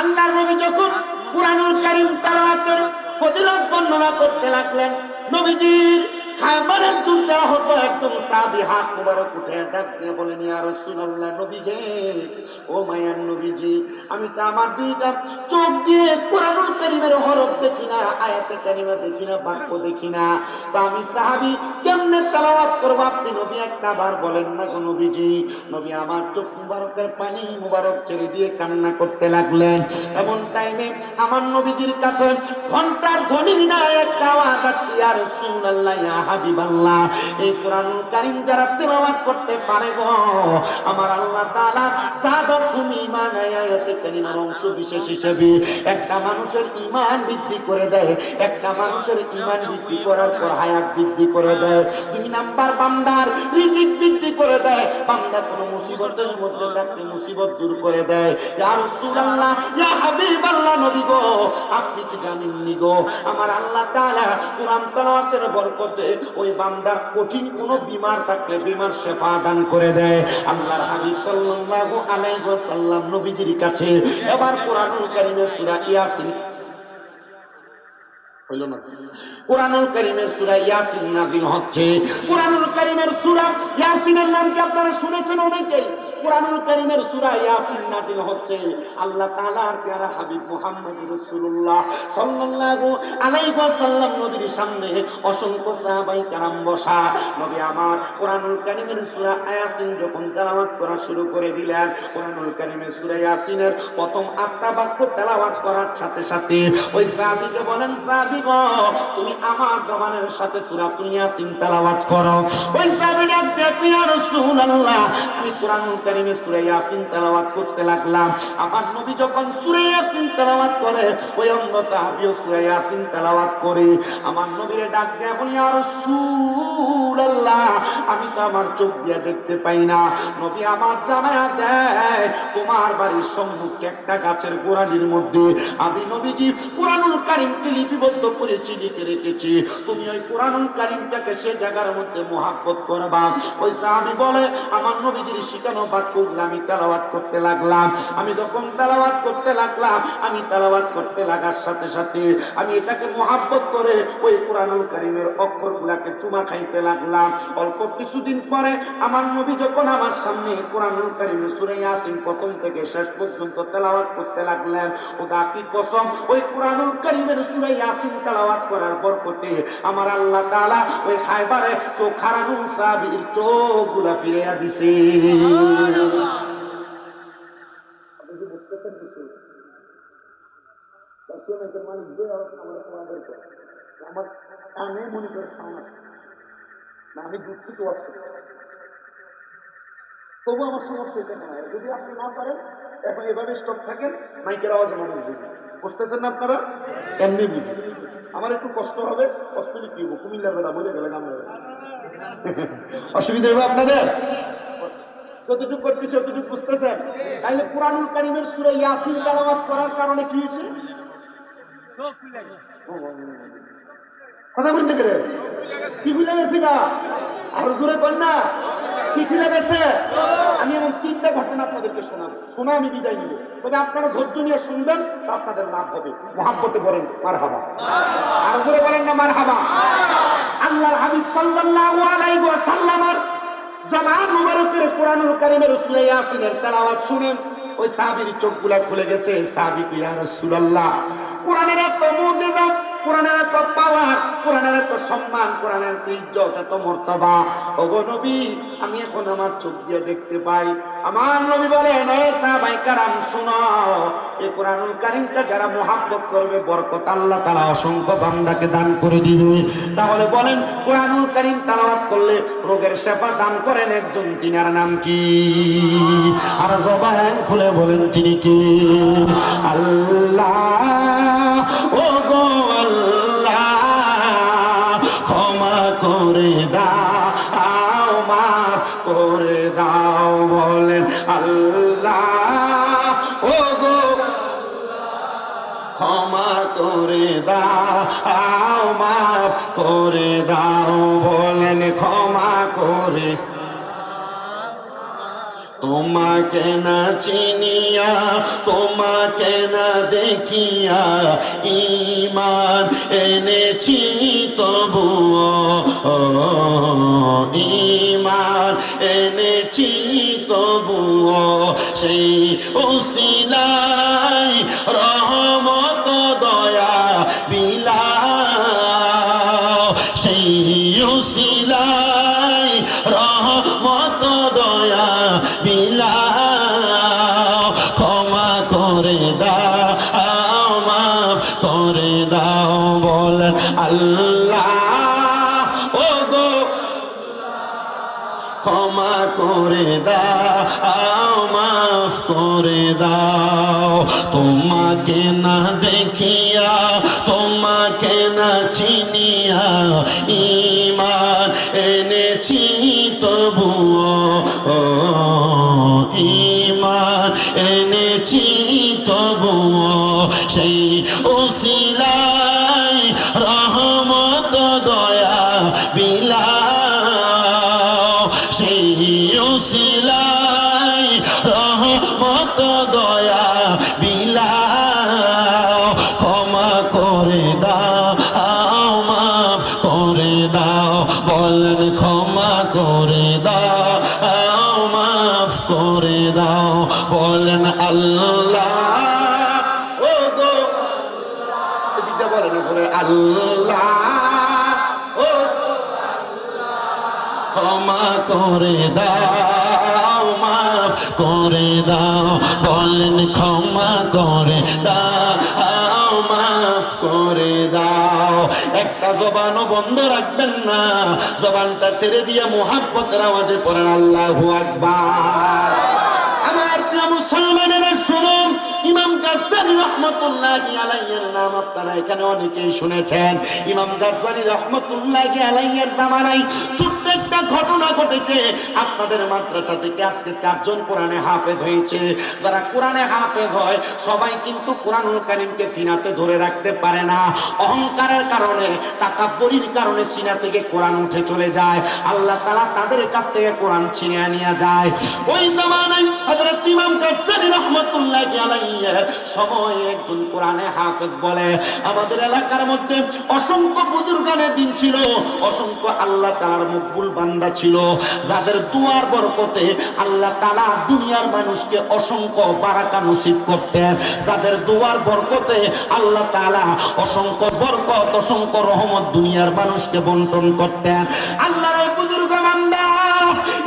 আল্লাহর নবী যখন কুরআনুল কারীম তেলাওয়াতের ফজিলত বর্ণনা করতে লাগলেন, নবীজির খাবারের চুলতে হতো। একদম সাহাবী হাত মুবারক উঠে ডাক দিয়ে বলেন, ইয়া রাসূলুল্লাহ, নবী গে, ও মায়ার নবীজি, আমি তো আমার দুইটা চোখ দিয়ে কুরআনুল কারীমের হরফ দেখি না, আয়াতে কারিমা দেখি না, বাক্য দেখি না, তো আমি সাহাবী কেমনে তেলাওয়াত করব? আপনি নবী একটা বার বলেন না গো নবীজি। নবী আমার চোখ মুবারকের পানি মুবারক ছেড়ে দিয়ে কান্না করতে লাগলেন। এমন টাইমে আমার নবীজির কাছে ঘন্টার ধ্বনি না একটা আওয়াজ আসছে, ইয়া রাসূলুল্লাহ, ইয়া হাবিবাল্লাহ, এই কুরআনুল কারীম যারা তেলাওয়াত করতে পারে গো, আমার আল্লাহ তাআলা সাদাতুল ঈমান আয়াতে কারিমার অংশ বিশেষ হিসেবে একটা মানুষের ঈমান বৃদ্ধি করে দেয়। একটা মানুষের ঈমান বৃদ্ধি করার পর হায়াত বৃদ্ধি করে দেয়। দুই নাম্বার বান্দার রিজিক বৃদ্ধি করে দেয়। বান্দা কোনো মুসিবতের মধ্যে থাকলে মুসিবত দূর করে দেয়। ইয়া রাসূলুল্লাহ, ইয়া হাবিবাল্লাহ, নবী গো, আপনি কি জানেননি গো, আমার আল্লাহ তাআলা কুরআন তেলাওয়াতের বরকতে ওই বান্দার কঠিন কোনো বিমার থাকলে বিমার শেফা দান করে দেয়। আল্লাহর হাবিব সাল্লাল্লাহু আলাইহি ওয়াসাল্লাম নবীজির কাছে এবার কুরআনুল কারীমের সূরা ইয়াসিন হইল না, কুরআনুল কারীমের সূরা ইয়াসিন নাযিল হচ্ছে। কুরআনুল কারীমের সূরা ইয়াসিনের নাম কি আপনারা শুনেছেন অনেকেই? কুরআনুল কারীমের সূরা ইয়াসিন নাযিল হচ্ছে। আল্লাহ তাআলার প্যারা হাবিব মুহাম্মদ রাসূলুল্লাহ সাল্লাল্লাহু আলাইহি ওয়াসাল্লাম নবীর সামনে অসংখ্য সাহাবায়ে কেরাম বসা। নবী আমার কুরআনুল কারীমের সূরা ইয়াসিন যখন তেলাওয়াত করা শুরু করে দিলেন, কুরআনুল কারীমের সূরা ইয়াসিনের প্রথম 8টা বাক্য তেলাওয়াত করার সাথে সাথে ওই সাহাবীকে বলেন, সাহাবী গো তুমি আমার জবানের সাথে সূরাতুল ইয়াসিন তেলাওয়াত করো। ওই সাহাবী ডাক দিয়ে ইয়া রাসূলুল্লাহ আমি কোরআনুল কারীমে সূরা ইয়াসিন তেলাওয়াত করতে লাগলাম। আমার নবী যখন সূরা ইয়াসিন তেলাওয়াত করে ওই অন্ধ সাহাবীও সূরা ইয়াসিন তেলাওয়াত করে। আমার নবীরে ডাক দিয়ে বলি ইয়া রাসূলুল্লাহ আমি তো আমার চোখ দিয়ে দেখতে পাই না। নবী আমার জানায়া দেয় তোমার বাড়ির সম্মুখে একটা গাছের গোড়ালির মধ্যে আমি নবীজি কোরআনুল কারীমকে লিপিবদ্ধ করেছি, লিখে রেখেছি। তুমি ওই কোরআনুল কারীমটাকে সে জায়গার মধ্যে মুহাব্বত করবা। ওই সাহাবী বলে আমার নবীজির শিখানো বাক্যগুলো আমি তেলাওয়াত করতে লাগলাম। আমি যখন তেলাওয়াত করতে লাগলাম আমি তেলাওয়াত করতে লাগার সাথে সাথে আমি এটাকে মুহাব্বত করে ওই কোরআনুল কারীমের অক্ষরগুলোকে চুমা খাইতে লাগলাম। অল্প কিছুদিন পরে আমার নবী যখন আমার সামনে কোরআনুল কারীমের সূরা ইয়াসিন প্রথম থেকে শেষ পর্যন্ত তেলাওয়াত করতে লাগলেন, খোদা কি কসম ওই কোরআনুল কারীমের সূরা ইয়াসিন তেলাওয়াত করার বরকতে আমার আল্লাহ তাআলা ওই খায়বারে চোখ হারানো সাহাবীর চোখগুলা ফিরিয়ে দিছে। সুবহানাল্লাহ। আপনি কি বুঝতেছেন কিছু? তাসিয়া মেকের মালিক যে আমার ওয়াদের করে আমার কানে মনে করে সাউন্ড আসে না, আমি দূর থেকে ওয়াজ করি তবু আমার সমস্যা এখানে হয়। যদি আপনি না পারেন এখন এভাবে স্টপ থাকেন মাইকের আওয়াজ মানুষ বুঝে, বুঝতেছেন না আপনারা? এমনি বুঝে আমার একটু কষ্ট হবে, কষ্ট কি হবো, কুমিল্লার বেলা মরে গেলে গান অসুবিধা হবে আপনাদের? যতটুকু করতেছে ততটুকু বুঝতেছেন? তাইলে কোরআনুল কারীমের সূরা ইয়াসিন তেলাওয়াত করার কারণে কি হয়েছে? কথা বলতে গেলে কি ভুলে গেছে গা? আর জোরে বল না, কি ভুলে গেছে? আমি এমন 3টা ঘটনা আপনাদেরকে শোনাবো, শোনা আমি বিদায় নিব। তবে আপনারা ধৈর্য নিয়ে শুনবেন, তা আপনাদের লাভ হবে। মুহাব্বতে বলেন মারহাবা, আর জোরে বলেন না মারহাবা। আল্লাহর হাবিব সাল্লাল্লাহু আলাইহি ওয়াসাল্লামের জবান মুবারকের কোরআনুল কারীমের সূরা ইয়াসিনের তেলাওয়াত শুনে ওই সাহাবীর চোখগুলা খুলে গেছে। সাহাবী ইয়া রাসূলুল্লাহ কোরআনের এত মুজিজা, কোরআনের এত পাওয়ার, কোরআনের এত সম্মান, কোরআনের এত ইজ্জত, এত মর্তবা, ওগো নবী আমি এখন আমার চোখ দিয়ে দেখতে পাই। আমার নবী বলেন এ সাহাবায়ে কেরাম শুনো, এই কোরআনুল কারীমটা যারা মুহাব্বত করবে বরকত আল্লাহ তাআলা অসংখ্য বান্দাকে দান করে দিবে। তাহলে বলেন কোরআনুল কারীম তেলাওয়াত করলে রোগের শেফা দান করেন একজন, তিনার নাম কি? আর জবান খুলে বলেন তিনি কি? আল্লাহ। ও গো আল্লাহ ক্ষমা করে দাও, মাফ করে দাও, বলেন আল্লাহ। ও গো ক্ষমা করে দাও, মাফ করে দাও, বলেন ক্ষমা করে। তোমাকে না চিনিয়া, তোমাকে না দেখিয়া ঈমান এনেছি তবুও, ঈমান এনেছি তবুও, সেই উসিলায় রহমত দয়া বিলাও, সেই উসিলায় রহমত দয়া বিলাও, ক্ষমা করে দাও, মাফ করে দাও, বলেন আল্লাহ। ও গো ক্ষমা করে দাও, মাফ করে দাও, তোমাকে না দেখিয়া, তোমাকে না চিনিয়া ঈমান এনেছি তবুও, ঈমান এনেছি তবুও, সেই উসিলায় রহমত দয়া বিলাও, সেই উসিলায় রহমত দয়া বিলাও, ক্ষমা করে দাও, মাফ করে দাও, বলেন ক্ষমা করে দাও, মাফ করে দাও, বলেন আল্লাহ। ও গো এদিকে বলেন আল্লাহ। ও ক্ষমা করে দাও, মাফ করে দাও, বলেন ক্ষমা করে দাও, মাফ করে দাও, একটা জবানও বন্ধ রাখবেন না, জবানটা ছেড়ে দিয়ে মুহাব্বতের আওয়াজে পড়েন আল্লাহু আকবার। আমার প্রিয় মুসলমানেরা শুনুন, ইমাম গাজ্জালী রাহমাতুল্লাহি আলাইহির নাম আপনারা এখানে অনেকেই শুনেছেন। ইমাম গাজ্জালী রাহমাতুল্লাহি আলাইহির জামানায় ছোট্ট একটা ঘটনা ঘটেছে। আপনাদের মাদ্রাসা থেকে আজকে 4 জন কোরআনে হাফেজ হয়েছে। যারা কোরআনে হাফেজ হয় সবাই কিন্তু কোরআনুল কারীমকে সিনাতে ধরে রাখতে পারে না। অহংকারের কারণে, তাকাব্বুরির কারণে সিনা থেকে কোরআন উঠে চলে যায়। আল্লাহ তাআলা তাদের কাছ থেকে কোরআন ছিনিয়ে নিয়ে যায়। ওই জামানায় হযরত ইমাম গাজ্জালী রাহমাতুল্লাহি আলাইহির সময় একজন কোরআনে হাফেজ বলে, আমাদের এলাকার মধ্যে অসংখ্য বুজুর্গানের দিন ছিল, অসংখ্য আল্লাহ তাআলার মকবুল বান্দা ছিল, যাদের দুয়ার বরকতে আল্লাহ তাআলা দুনিয়ার মানুষকে অসংখ্য বারাকা নসিব করতেন, যাদের দুয়ার বরকতে আল্লাহ তাআলা অসংখ্য বরকত, অসংখ্য রহমত দুনিয়ার মানুষকে বন্টন করতেন। আল্লাহর ওই বুজুর্গ বান্দা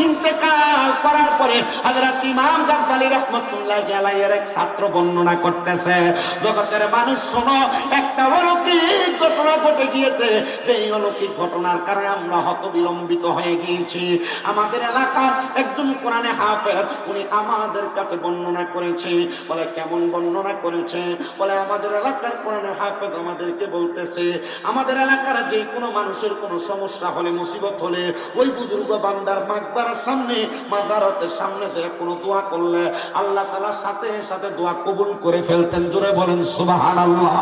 ইন্তেকাল করার পরে হযরত ইমাম গাজ্জালী রাহমাতুল্লাহি আলাইহির এক ছাত্র বর্ণনা করতেছে, জগতের মানুষ শোনো, একটা অলৌকিক ঘটনা ঘটে গিয়েছে। এই অলৌকিক ঘটনার কারণে আমরা হতবিলম্বিত হয়ে গিয়েছি। আমাদের এলাকার একজন কোরআনে হাফেজ, উনি আমাদের কাছে বর্ণনা করেছে। বলে কেমন বর্ণনা করেছে? বলে আমাদের এলাকার কোরআনে হাফেজ আমাদেরকে বলতেছে, আমাদের এলাকার যে কোনো মানুষের কোনো সমস্যা হলে, মুসিবত হলে, ওই বুজুর্গ বান্দার মাকবারার সামনে, মাজারতের সামনে থেকে কোনো দোয়া করলে আল্লাহ তাআলা সাথে সাথে দোয়া কবুল করে ফেলতেন। জোরে বলেন সুবহানাল্লাহ।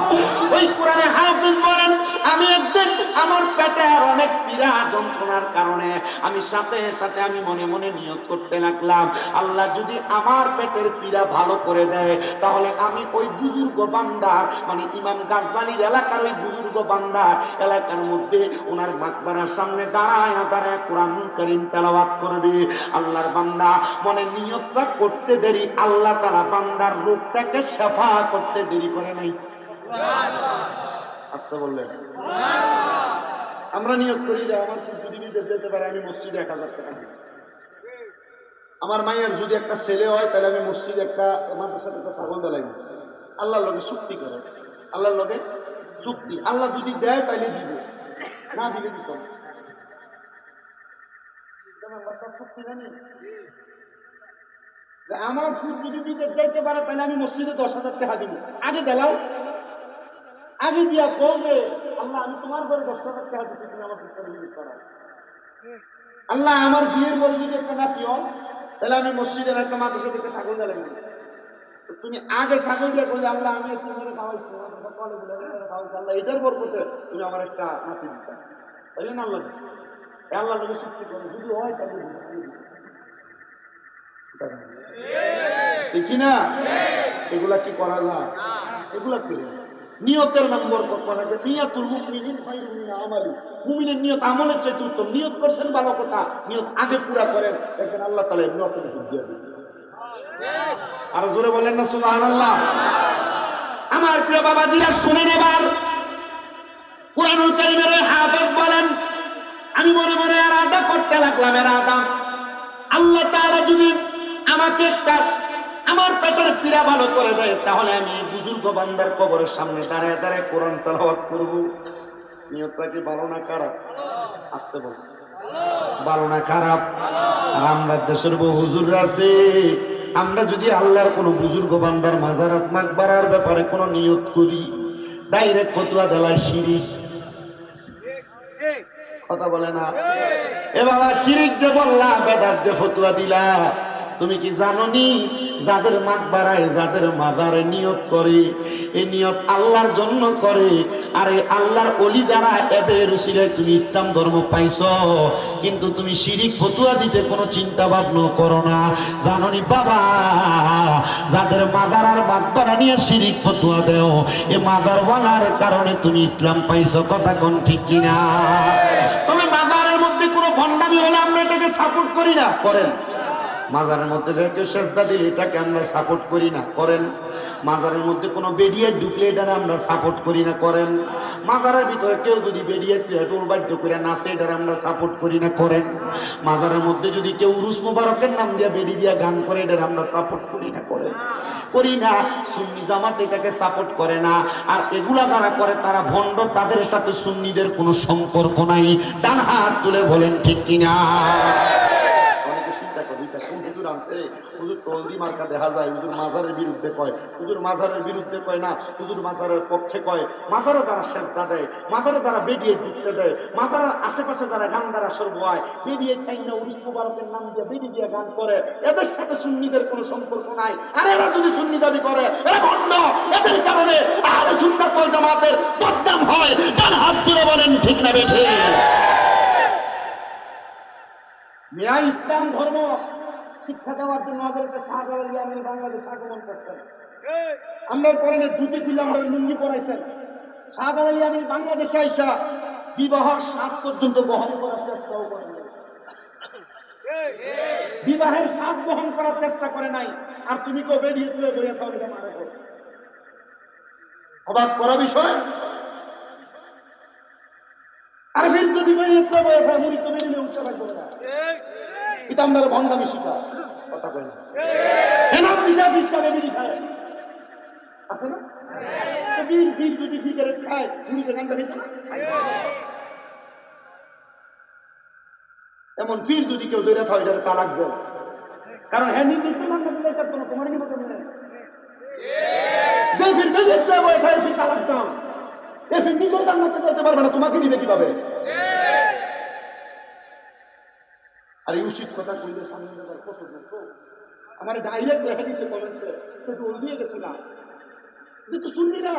ওই কোরআনে হাফেজ বলেন, আমি একদিন আমার পেটে আর অনেক পীড়া যন্ত্রণার কারণে আমি সাথে সাথে আমি মনে মনে নিয়ত করতে লাগলাম, আল্লাহ যদি আমার পেটের পীড়া ভালো করে দেয় তাহলে আমি ওই বুজুর্গ বান্দার, মানে ইমাম গাজ্জালীর এলাকার ওই বুজুর্গ বান্দার এলাকার মধ্যে ওনার মাকবারার সামনে দাঁড়ায় দাঁড়ায় কোরআন কারীম তেলাওয়াত করবে। আল্লাহর বান্দা মনে নিয়তটা করতে দেরি, আল্লাহ তাআলা বান্দার রোগটাকে শিফা করতে দেরি করে নাই। আসতে বললেন, আমরা নিয়ত করি যে আমার যদি বিদেশ যেতে পারে আমি মসজিদে 1000 টাকা দিব। আমার মায়ের যদি একটা ছেলে হয় তাহলে আমি মসজিদে একটা মাদ্রাসাতে একটা ছাগল দেলাই। আল্লাহর লগে চুক্তি করে, আল্লাহর লগে চুক্তি। আল্লাহ যদি দেয় তাহলে দিব, না দিলে দিত না। আমার সুদ যদি বিদেশ যাইতে পারে তাহলে আমি মসজিদে 10,000 টাকা দিব। আগে দেলাও, আগে দিয়া কবে আল্লাহ আমি তোমার ঘরে 10,000 টাকা দিচ্ছি, তুমি আমার আল্লাহ আমার জিয়ের ঘরে যদি একটা নাতি হয় তাহলে আমি মসজিদের একটা মাদ্রাসা থেকে ছাগল দেলাই। তুমি আগে ছাগল দিয়ে বলে আল্লাহ আমি তোমার খাওয়াইছি, আল্লাহ এটার বরকতে তুমি আমার একটা নাতি দিতা, তাইলে না আল্লাহ আল্লাহ লোকে চুক্তি করে, যদি হয় তাহলে ঠিক না? এগুলা কি করা যায়? এগুলা কি নিয়তের নম্বর কতটাকে নিয়াতুল মুমিনিন খায়রুম মিন আমালি, মুমিনের নিয়ত আমলের চেয়ে উত্তম। নিয়ত করছেন ভালো কথা, নিয়ত আগে পুরা করেন, দেখবেন আল্লাহ তাআলা নিয়তের দিয়ে দিবেন। আর জোরে বলেন না সুবহানাল্লাহ। আমার প্রিয় বাবাজিরা শুনেন, এবার কুরআনুল কারীমের হাফেজ বলেন, আমি মনে মনে ইরাদা করতে লাগলাম, ইরাদা আল্লাহ তাআলা যদি আমাকে একটা আমার পেটের পীড়া ভালো করে দেয় তাহলে আমি বুজুর্গ বান্দার কবরের সামনে দাঁড়ায় দাঁড়ায় কোরআন তেলাওয়াত করব। নিয়তটা কি ভালো না খারাপ? আসতে বলছি ভালো না খারাপ? আর আমরা দেশের বহু হুজুররা আছে, আমরা যদি আল্লাহর কোনো বুজুর্গ বান্দার মাজারাত মাকবারার ব্যাপারে কোনো নিয়ত করি, ডাইরেক্ট ফতোয়া দেলাই শিরিক। কথা বলে না? এ বাবা, শিরিক যে বললা, বেদাত যে ফতোয়া দিলা, তুমি কি জানোনি যাদের মাকবারায়, যাদের মাজারে নিয়ত করে, এই নিয়ত আল্লাহর জন্য করে। আর এই আল্লাহর ওলি যারা, এদের উসিলায় তুমি ইসলাম ধর্ম পাইছো, কিন্তু তুমি শিরিক ফতোয়া দিতে কোনো চিন্তা ভাবনা করো না। জানোনি বাবা, যাদের মাজার আর মাকবারা নিয়ে শিরিক ফতোয়া দেও, এই মাজারওয়ালার কারণে তুমি ইসলাম পাইছো। কথা কোন ঠিক কিনা? তবে মাজারের মধ্যে কোনো ভণ্ডামি হলে আমরা এটাকে সাপোর্ট করি না, করেন? মাজারের মধ্যে কেউ সেজদা দিলে এটাকে আমরা সাপোর্ট করি না, করেন? মাজারের মধ্যে কোনো বেডিয়ে ঢুকলে এটা আমরা সাপোর্ট করি না, করেন? মাজারের ভিতরে কেউ যদি বেডিয়ে টোল বাদ্য করে নাচে, এটা আমরা সাপোর্ট করি না, করেন? মাজারের মধ্যে যদি কেউ উরুস মুবারকের নাম দিয়া বেডি দিয়া গান করে, এটা আমরা সাপোর্ট করি না, করেন? করি না, সুন্নি জামাত এটাকে সাপোর্ট করে না। আর এগুলা যারা করে তারা ভণ্ড, তাদের সাথে সুন্নিদের কোনো সম্পর্ক নাই। ডান হাত তুলে বলেন ঠিক কিনা? অনেকে চিন্তা করে কোন হুজুর আনছে রে, হুজুর টলদি মার্কা দেখা যায়, হুজুর মাজারের বিরুদ্ধে কয়, হুজুর মাজারের বিরুদ্ধে কয় না, হুজুর মাজারের পক্ষে কয়। মাজারে যারা সেজদা দেয়, মাজারে যারা বেরিয়ে ঢুকতে দেয়, মাজারের আশেপাশে যারা গান দ্বারা সর্ব হয়, বেরিয়ে খাইনা উরিস মুবারকের নাম দিয়ে বেরিয়ে দিয়ে গান করে, এদের সাথে সুন্নিদের কোনো সম্পর্ক নাই। আর এরা যদি সুন্নি দাবি করে এরা ভণ্ড, এদের কারণে আহলে সুন্নাত ওয়াল জামাতের বদনাম হয়। ডান হাত তুলে বলেন ঠিক না বেঠিক? মিয়া ইসলাম ধর্ম শিক্ষা দেওয়ার জন্য আমাদেরকে শাহজালাল ইয়ামিন বাংলাদেশ আগমন করছেন। আমরা পরনে ধুতি খুলে আমরা লুঙ্গি পরাইছেন। শাহজালাল ইয়ামিন বাংলাদেশে আইসা বিবাহের স্বাদ পর্যন্ত বহন করার চেষ্টাও করেন নাই, বিবাহের স্বাদ বহন করার চেষ্টা করে নাই। আর তুমি কেউ বেরিয়ে তুলে বইয়ে খাও, এটা মারা করো। অবাক করা বিষয়। আর ফির যদি বেরিয়ে তুলে বইয়ে খায়, মুড়ি তো বেরিয়ে উঠতে পারবো না। এটা আমরা ভণ্ডামি শিখা কথা কই না। এনাম দিজা হিসাবে বিড়ি খায় আছে না? বীর বীর যদি সিগারেট খায়, মুড়িতে গান্দা খেত না? এমন ফির যদি কেউ দৈরা খায়, এটার তালাক দেয়। কারণ হ্যাঁ নিজে প্রমাণ না দিলে তার কোনো তোমার নিমত নেই। যে ফির বেরিয়ে তুলে বইয়ে খায়, ফির তালাক দাও। এ ফির নিজেও জান্নাতে যেতে পারবে না, তোমাকে দিবে কিভাবে? আর এই উচিত কথা কইলে সামনে কত বলছো, আমার ডাইরেক্ট লেখা দিয়েছে কমেন্টে, তো উল্টিয়ে গেছে না, কিন্তু শুনবি না।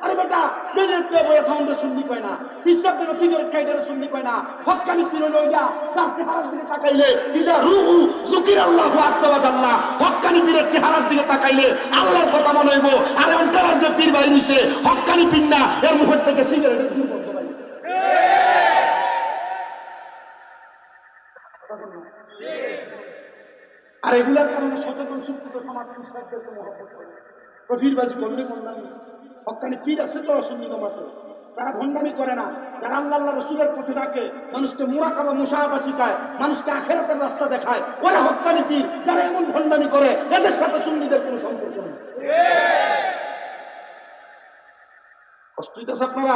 আরে বেটা বেরিয়ে বইয়ে থাউন্ডে শুনবি কয় না, হিসাব যেন সিগারেট খাইটারে শুনবি কয় না, হক্কানি ফিরে লইয়া রাস্তে হারার দিকে তাকাইলে ইজা রুহু যুকির আল্লাহু আযজা ওয়া জাল্লা, হক্কানি পীরের চেহারার দিকে তাকাইলে আল্লাহর কথা মনে হইব। আর অন্তরের যে পীর বাইর হইছে হক্কানি পীর না, এর মুখের থেকে সিগারেটের দুর্গন্ধ বাইরে। আর এগুলার কারণে সচেতন শিক্ষিত সমাজ বিশ্বাসদেরকে মহব্বত করে, কফিরবাজি করবে ভণ্ডামি। হক্কানি পীর আছে তো সুন্নি জামাতে, যারা ভণ্ডামি করে না, যারা আল্লাহ আল্লাহ রসুলের পথে ডাকে, মানুষকে মুরাকাবা মুশাহাদা শিখায়, মানুষকে আখিরাতের রাস্তা দেখায়, ওরা হক্কানি পীর। যারা এমন ভণ্ডামি করে এদের সাথে সুন্নিদের কোনো সম্পর্ক নেই। কষ্ট হইতেছে আপনারা?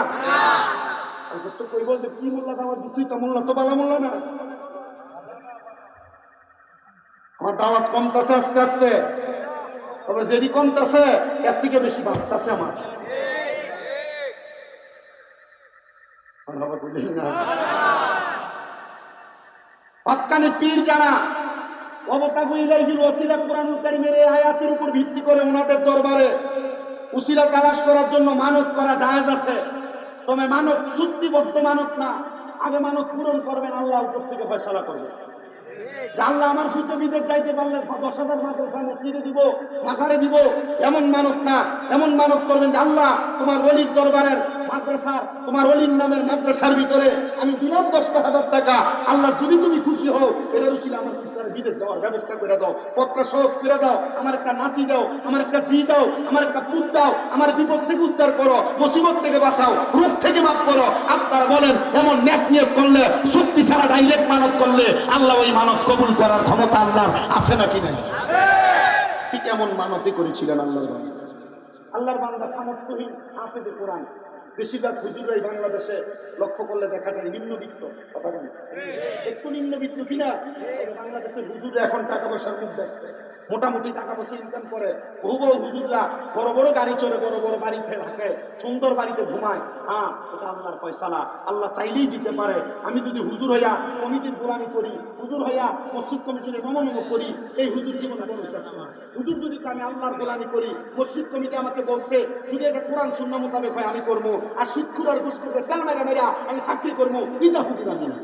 তো কইব যে কি মোল্লা দাওয়াত দিচ্ছি, তা মোল্লা তো বালা মোল্লা না। আমার দাওয়াত কমতেছে আস্তে আস্তে, তবে যেটি কমতেছে এর থেকে বেশি বাড়তেছে আমার। হক্কানি পীর যারা অবতাগু ইলাইহিল ওয়াসিলা কুরআনুল কারীমের এই আয়াতের উপর ভিত্তি করে ওনাদের দরবারে উসিলা তালাশ করার জন্য মানত করা জায়েজ আছে। তবে মানত চুক্তিবদ্ধ মানত না, আগে মানত পূরণ করবেন, আল্লাহ উপর থেকে ফয়সালা করবে। আল্লাহ আমার সুতবিদের চাইতে পারলে 10,000 মাদ্রাসা মসজিদে দিব, মাজারে দিব, এমন মানত না। এমন মানত করবেন যে আল্লাহ তোমার ওলির দরবারের মাদ্রাসা, তোমার ওলির নামের মাদ্রাসার ভিতরে আমি দিলাম 10,000 টাকা, আল্লাহ যদি তুমি খুশি হও এটা রুসিলা আমার বিদেশ যাওয়ার ব্যবস্থা করে দাও, পত্র সহজ করে দাও, আমার একটা নাতি দাও, আমার একটা জি দাও, আমার একটা পুত দাও, আমার বিপদ থেকে উদ্ধার করো, মুসিবত থেকে বাঁচাও, রোগ থেকে মাফ করো। আপনারা বলেন এমন নেক নিয়ত করলে, সত্যি ছাড়া ডাইরেক্ট মানত করলে আল্লাহ ওই মানত কবুল করার ক্ষমতা আল্লাহর আছে নাকি নাই? ঠিক এমন মানতই করেছিলেন আল্লাহর বান্দা। আল্লাহর বান্দা সামর্থ্যহীন হাফেজে কোরআন। বেশিরভাগ হুজুরাই বাংলাদেশে লক্ষ্য করলে দেখা যায় নিম্নবিত্ত। কথা বলি একটু নিম্নবিত্ত কিনা, বাংলাদেশের হুজুররা এখন টাকা পয়সার মুখ দেখছে, মোটামুটি টাকা পয়সা ইনকাম করে। বহু বহু হুজুররা বড় বড় গাড়ি চড়ে, বড় বড় বাড়িতে থাকে, সুন্দর বাড়িতে ঘুমায়। হ্যাঁ, এটা আল্লাহর ফয়সালা, আল্লাহ চাইলেই দিতে পারে। আমি যদি হুজুর হইয়া কমিটির গোলামি করি, হুজুর হইয়া মসজিদ কমিটির নমনম করি, এই হুজুর জীবনে কোনো চাচ্ছি না। হুজুর যদি আমি আল্লাহর গোলামি করি, মসজিদ কমিটি আমাকে বলছে যদি এটা কোরআন সুন্নাহ মোতাবেক হয় আমি করবো, আর সুদখোর আর ঘুষ করবে তেল মেরা মেরা আমি চাকরি করবো, এটা হুজুর আমি না।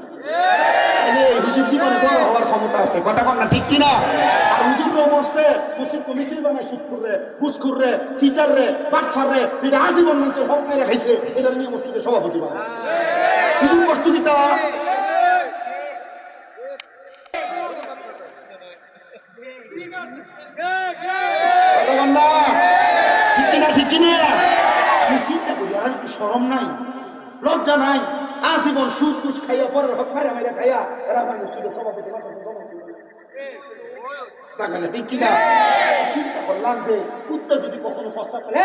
হুজুর জীবনে বড় হওয়ার ক্ষমতা আছে, কথা কন না ঠিক কিনা? আর হুজুরও মরছে, মসজিদ কমিটি বানায় সুদ করবে, ঘুষ করবে, সিটার রে, বাচ্চার রে, এটা আজীবন মন্ত্রের হক মেরে খাইছে, এটা নিয়ে মসজিদের সভাপতি বানায় হুজুর প্রস্তুতিটা। কথা কন না ঠিক কিনা? ঠিক কিনা? আমি চিন্তা করি আর একটু শরম নাই, লজ্জা নাই? আজ আজীবন সুদ ঘুষ খাইয়া পরের হক মারা মারা খাইয়া এরা হয় মসজিদের সভাপতি ঠিক কিনা? চিন্তা করলাম যে কুত্তা যদি কখনো ফসা করে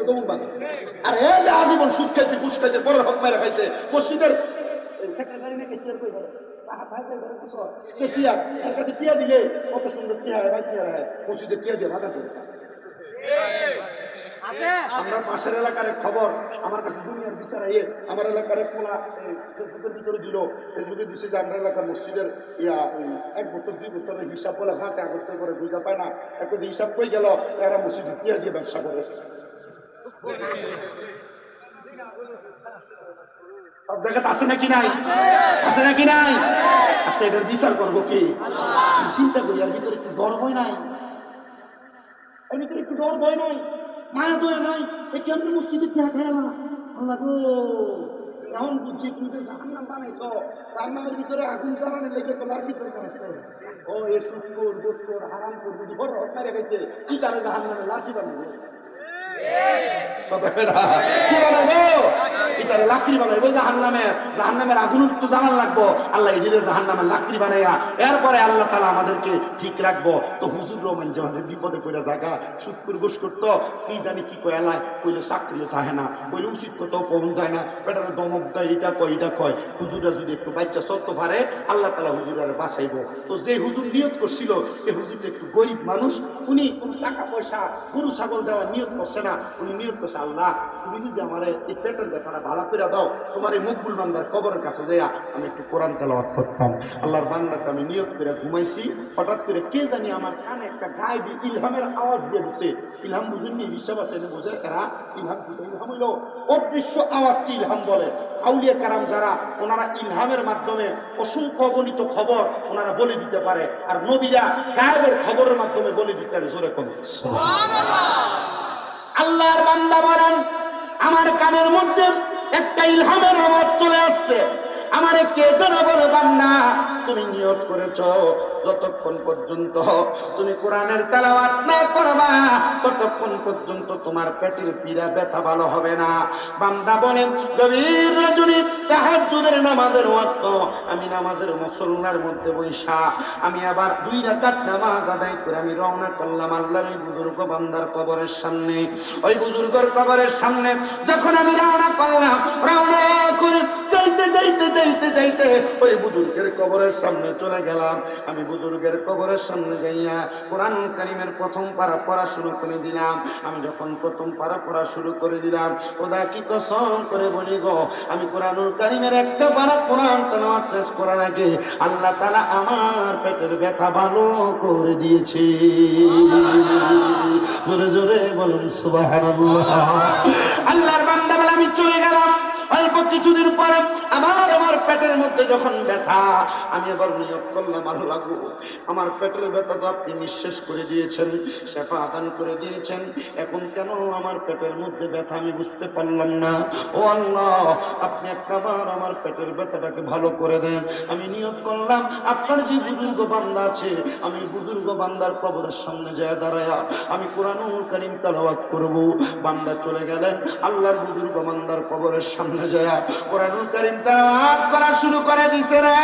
দমন বাঁধে, আর এ যে আজীবন সুদ খাইছে ঘুষ খাইছে পরের হক মারা খাইছে মসজিদের সেক্রেটারি না কেসিয়ার কই ধরে কেসিয়ার এর কাছে টিয়া দিলে কত সুন্দর টিয়া হয়, টিয়া হয় মসজিদে টিয়া দিয়ে বাধা দেবে। আমরা পাশের এলাকার এক খবর আমার কাছে দুনিয়ার বিচার আইয়ে আমার এলাকার এক খোলা ফেসবুকের ভিতরে দিল, ফেসবুকে দিছে যে আমরা এলাকার মসজিদের 1 বছর 2 বছরের হিসাব বলে হাতে আগস্ট করে বুঝা পায় না, একটা হিসাব কই গেল এরা মসজিদে টিয়া দিয়ে ব্যবসা করে। সব জায়গাতে আছে নাকি নাই? আছে নাকি নাই? আচ্ছা এটার বিচার করবো কি? চিন্তা করি এর ভিতরে একটু ডর ভয় নাই? এর ভিতরে একটু ডর ভয় নাই? মায়া দয়া নাই? এ কেমন মসজিদে টিয়া খায় না? আল্লাহ গো, এখন বুঝছি তুমি তো জাহান্নাম বানাইছ, জাহান্নামের ভিতরে আগুন জ্বালানোর লেগে তোলার ভিতরে বানাইছ। ও এ সুদখোর ঘুষখোর হারামখোর যদি বড় হক মারে গেছে কি তারে জাহান্নামে লাঠি বানাবো? কথা কয় না? কি বানাবো? ইতারে লাকড়ি বানাইবো জাহান্নামের, জাহান্নামের আগুন তো জ্বালান লাগবো। আল্লাহ এদিকে জাহান্নামের লাকড়ি বানাইয়া এরপরে আল্লাহ তাআলা আমাদেরকে ঠিক রাখবো। তো হুজুর রহমান যে মাঝে বিপদে পড়ে জায়গা সুদকুর ঘুষ করতো, কি জানি কি কয় এলায়, কইলে চাকরিও থাকে না, কইলে উচিত কত পৌঁছ যায় না, পেটারে দমক দেয়, এটা কয় এটা কয়। হুজুরা যদি একটু বাচ্চা চলতে পারে আল্লাহ তাআলা হুজুরারে বাঁচাইবো। তো যে হুজুর নিয়ত করছিল এই হুজুরটা একটু গরিব মানুষ, উনি কোন টাকা পয়সা গরু ছাগল দেওয়ার নিয়ত করছে না, উনি নিয়ত করছে আল্লাহ তুমি যদি আমার এই পেটের ব্যথাটা ভালো করে দাও, তোমার এই মকবুল বান্দার কবরের কাছে যাইয়া আমি একটু কোরআন তেলাওয়াত করতাম। আল্লাহর বান্দাকে আমি নিয়ত করে ঘুমাইছি, হঠাৎ করে কে জানি আমার কানে একটা গায়েবী ইলহামের আওয়াজ দিয়ে দিছে। ইলহাম বুঝেননি? হিসাব আছে বুঝে এরা ইলহাম কি? ইলহাম হইল অদৃশ্য আওয়াজকে ইলহাম বলে। আউলিয়া কারাম যারা ওনারা ইলহামের মাধ্যমে অসংখ্য অগণিত খবর ওনারা বলে দিতে পারে, আর নবীরা গায়েবের খবরের মাধ্যমে বলে দিতেন। জোরে কম আল্লাহর বান্দা বলেন আমার কানের মধ্যে একটা ইলহামের আওয়াজ চলে আসছে, আমারে কে যেন বলে বান্দা তুমি নিয়ত করেছ যতক্ষণ পর্যন্ত তুমি কোরআনের তেলাওয়াত না করবা ততক্ষণ পর্যন্ত তোমার পেটের পীড়া ব্যথা ভালো হবে না। বান্দা বলে গভীর রজনী তাহাজ্জুদের নামাজের ওয়াক্ত আমি নামাজের মুসল্লার মধ্যে বইসা আমি আবার 2 রাকাত নামাজ আদায় করে আমি রওনা করলাম আল্লাহর ওই বুজুর্গ বান্দার কবরের সামনে। ওই বুজুর্গের কবরের সামনে যখন আমি রওনা করলাম, রওনা করে যাইতে যাইতে যাইতে যাইতে ওই বুজুর্গের কবরের সামনে চলে গেলাম। আমি বুজুর্গের কবরের সামনে যাইয়া কোরআনুল কারীমের প্রথম পারা পড়া শুরু করে দিলাম। আমি যখন প্রথম পারা পড়া শুরু করে দিলাম, খোদা কি কসম করে বলি গো, আমি কোরআনুল কারীমের একটা পারা কোরআন তেলাওয়াত শেষ করার আগে আল্লাহ তাআলা আমার পেটের ব্যথা ভালো করে দিয়েছে। জোরে জোরে বলেন সুবহানাল্লাহ। আল্লাহর বান্দা বলে আমি চলে গেলাম। অল্প কিছুদিন পরে আমার পেটের মধ্যে যখন ব্যথা, আমি এবার নিয়ত করলাম আল্লাহ গো আমার পেটের ব্যথা তো আপনি নিঃশেষ করে দিয়েছেন, শেফা দান করে দিয়েছেন, এখন কেন আমার পেটের মধ্যে ব্যথা আমি বুঝতে পারলাম না। ও আল্লাহ আপনি একবার আমার পেটের ব্যথাটাকে ভালো করে দেন। আমি নিয়ত করলাম আপনার যে বুজুর্গ বান্দা আছে আমি বুজুর্গ বান্দার কবরের সামনে যায় দাঁড়ায়া আমি কোরআনুল কারীম তেলাওয়াত করব। বান্দা চলে গেলেন, আল্লাহর বুজুর্গ বান্দার কবরের সামনে যায় কোরআনুল কারীম তেলাওয়াত করা শুরু করে দিছে রে।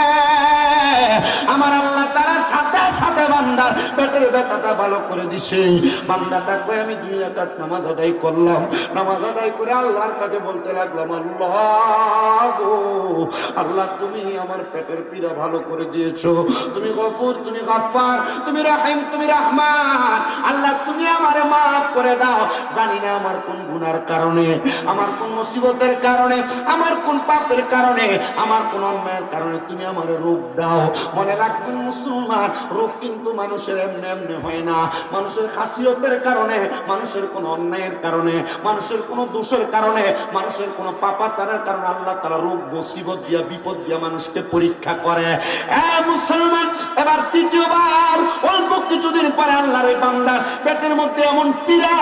আমার আল্লাহ তাআলা সাথে সাথে বান্দার পেটের ব্যথাটা ভালো করে দিছে। বান্দাটা কই আমি 2 রাকাত নামাজ আদায় করলাম, নামাজ আদায় করে আল্লাহর কাছে বলতে লাগলাম আল্লাহ গো আল্লাহ তুমি আমার পেটের পীড়া ভালো করে দিয়েছো, তুমি গফুর, তুমি গাফফার, তুমি রহিম, তুমি রহমান। আল্লাহ তুমি আমারে মাফ করে দাও। জানি না আমার কোন গুনার কারণে, আমার কোন মুসিবতের কারণে, আমার কোন পাপের কারণে, আমার কোন অন্যায়ের কারণে তুমি আমার রোগ দাও। মনে রাখবেন মুসলমান, রোগ কিন্তু মানুষের এমনি এমনি হয় না। মানুষের খাসিয়তের কারণে, মানুষের কোন অন্যায়ের কারণে, মানুষের কোন দোষের কারণে, মানুষের কোন পাপাচারের কারণে আল্লাহ তাআলা রোগ মুসিবত দিয়া বিপদ দিয়া মানুষকে পরীক্ষা করে। মুসলমান এবার তৃতীয়বার অল্প কিছুদিন পরে আল্লাহর ওই বান্দার পেটের মধ্যে এমন পীড়া,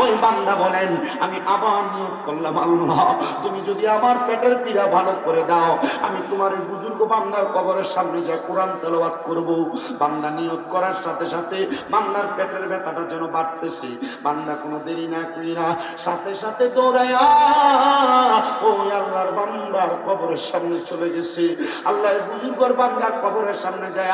ওই বান্দা বলেন আমি আবার নিয়ত করলাম, আল্লাহ তুমি যদি আমার পেটের পীড়া ভালো করে দাও, আমি তোমার এই বুজুর্গ বান্দার কবরের সামনে যে কোরআন তেলাওয়াত করব। বান্দা নিয়ত করার সাথে সাথে বান্দার পেটের ব্যথাটা যেন বাড়তেছে। বান্দা কোনো দেরি না কইরা সাথে সাথে দৌড়ায়া ওই আল্লাহর বান্দার কবরের সামনে চলে গেছে। আল্লাহর বুজুর্গর বান্দার কবরের সামনে যায়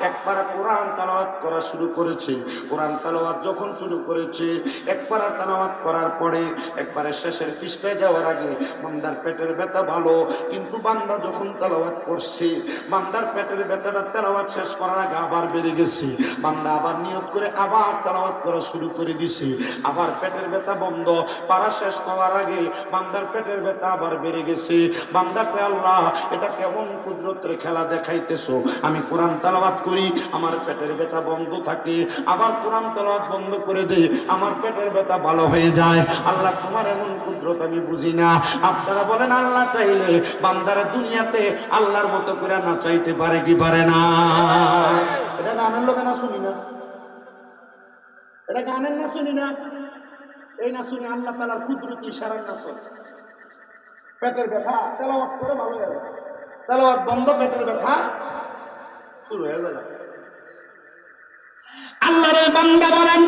একবার কোরআন তেলাওয়াত করা শুরু করেছে। কোরআন তেলাওয়াত যখন শুরু করেছে, একবার তেলাওয়াত করার পরে একবারে শেষের পৃষ্ঠায় যাওয়ার আগে বান্দার পেটের ব্যথা ভালো, কিন্তু বান্দা যখন তেলাওয়াত করছে, বান্দার পেটের ব্যথাটা তেলাওয়াত শেষ করার আগে আবার বেড়ে গেছে। বান্দা আবার নিয়ত করে আবার তেলাওয়াত করা শুরু করে দিছে। আবার পেটের ব্যথা বন্ধ, পারা শেষ হওয়ার আগে বান্দার পেটের ব্যথা আবার বেড়ে গেছে। বান্দা কয় আল্লাহ এটা কেমন কুদরতের খেলা দেখাইতেছো, আমি কোরআন তেলাওয়াত করি আমার পেটের ব্যথা বন্ধ থাকে, আবার কোরআন তেলাওয়াত বন্ধ করে দেই আমার পেটের ব্যথা ভালো হয়ে যায়। আল্লাহ তোমার এমন কুদরত আমি বুঝি না। আপনারা বলেন আল্লাহ চাইলে বান্দারা দুনিয়াতে আল্লাহর মতো করে না চাইতে পারে কি পারে না? এটা গানের লোকে না শুনি না, এটা গানের না শুনি না, এই না শুনি আল্লাহ তাআলার কুদরতি ইশারার না শুনি। পেটের ব্যথা তেলাওয়াত করে ভালো হয়ে যায়, তেলাওয়াত বন্ধ পেটের ব্যথা শুরু হয়ে যায়। আল্লাহর এই বান্দা বলেন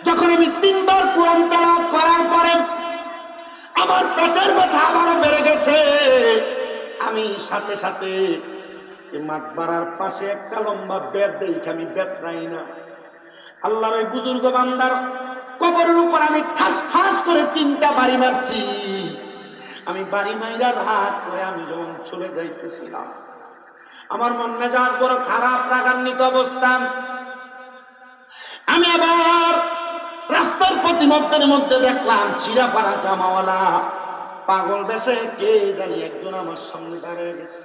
যখন আমি 3 বার কোরআন তেলাওয়াত করার পরে আমার পেটের ব্যথা আবারও বেড়ে গেছে, আমি সাথে সাথে মাকবারার পাশে একটা লম্বা বেত দেখি, আমি বেত নাই না। আল্লাহর ওই বুজুর্গ বান্দার কবরের উপর আমি ঠাস ঠাস করে 3টা বাড়ি মারছি। আমি বাড়ি মাইরা রাত করে আমি যখন চলে যাইতেছিলাম, আমার মন মেজাজ বড় খারাপ, রাগান্বিত অবস্থা। আমি আবার রাস্তার প্রতিমধ্যের মধ্যে দেখলাম চিরাপাড়া জামাওয়ালা পাগল বেশে কে জানি একজন আমার সামনে দাঁড়িয়ে গেছে।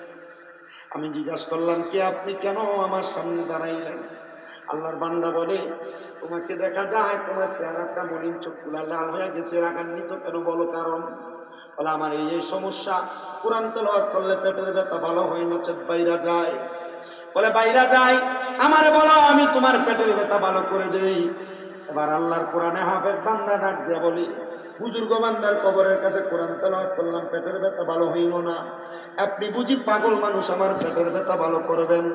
আমি জিজ্ঞাসা করলাম কে আপনি, কেন আমার সামনে দাঁড়াইলেন? আল্লাহর বান্দা বলে তোমাকে দেখা যায় তোমার চেহারাটা মলিন, চোখগুলা লাল হয়ে গেছে, রাগান্বিত কেন বলো কারণ? বলে আমার এই সমস্যা, কোরআন তেলাওয়াত করলে পেটের ব্যথা ভালো হয় না, চেত বাইরা যায়। বলে বাইরা যায়, আমারে বলো আমি তোমার পেটের ব্যথা ভালো করে দেই। এবার আল্লাহর কোরআনে হাফেজ বান্দা ডাক দিয়ে বলি বুজুর্গ বান্দার কবরের কাছে কোরআন তেলাওয়াত করলাম, পেটের ব্যথা ভালো হইল না, আপনি বুঝি পাগল মানুষ আমার পেটের ব্যথা ভালো করবেন?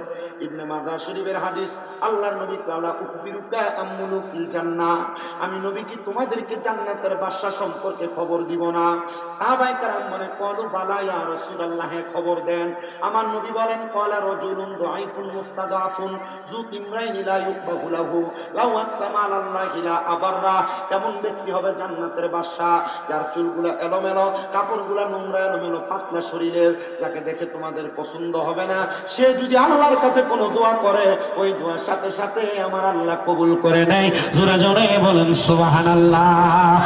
ইবনে মাজাহ শরীফের হাদিস, আল্লাহর নবী কালা উখবিরুকা আম্মুলুকিল জান্নাহ, আমি নবী কি তোমাদেরকে জান্নাতের বাদশা সম্পর্কে খবর দিব না? সাহাবায়ে কেরাম বলে ক্বালু বালা ইয়া রাসূলুল্লাহ, খবর দেন। আমার নবী বলেন ক্বালা রাজুলুন দাঈফুন মুস্তাদাফুন যু তিমরাইন লা ইউকবাহু লাহু লাউ আসসামা আলাল্লাহি লা আবাররা, কেমন ব্যক্তি হবে জান্নাতের বাদশা? যার চুলগুলো এলোমেলো, কাপড়গুলো নোংরা এলোমেলো, পাতলা শরীরের, যাকে দেখে তোমাদের পছন্দ হবে না। সে যদি আল্লাহর কাছে কোনো দোয়া করে, ওই দোয়ার সাথে সাথে আমার আল্লাহ কবুল করে নেয়। জোরে জোরে বলেন সুবহানাল্লাহ।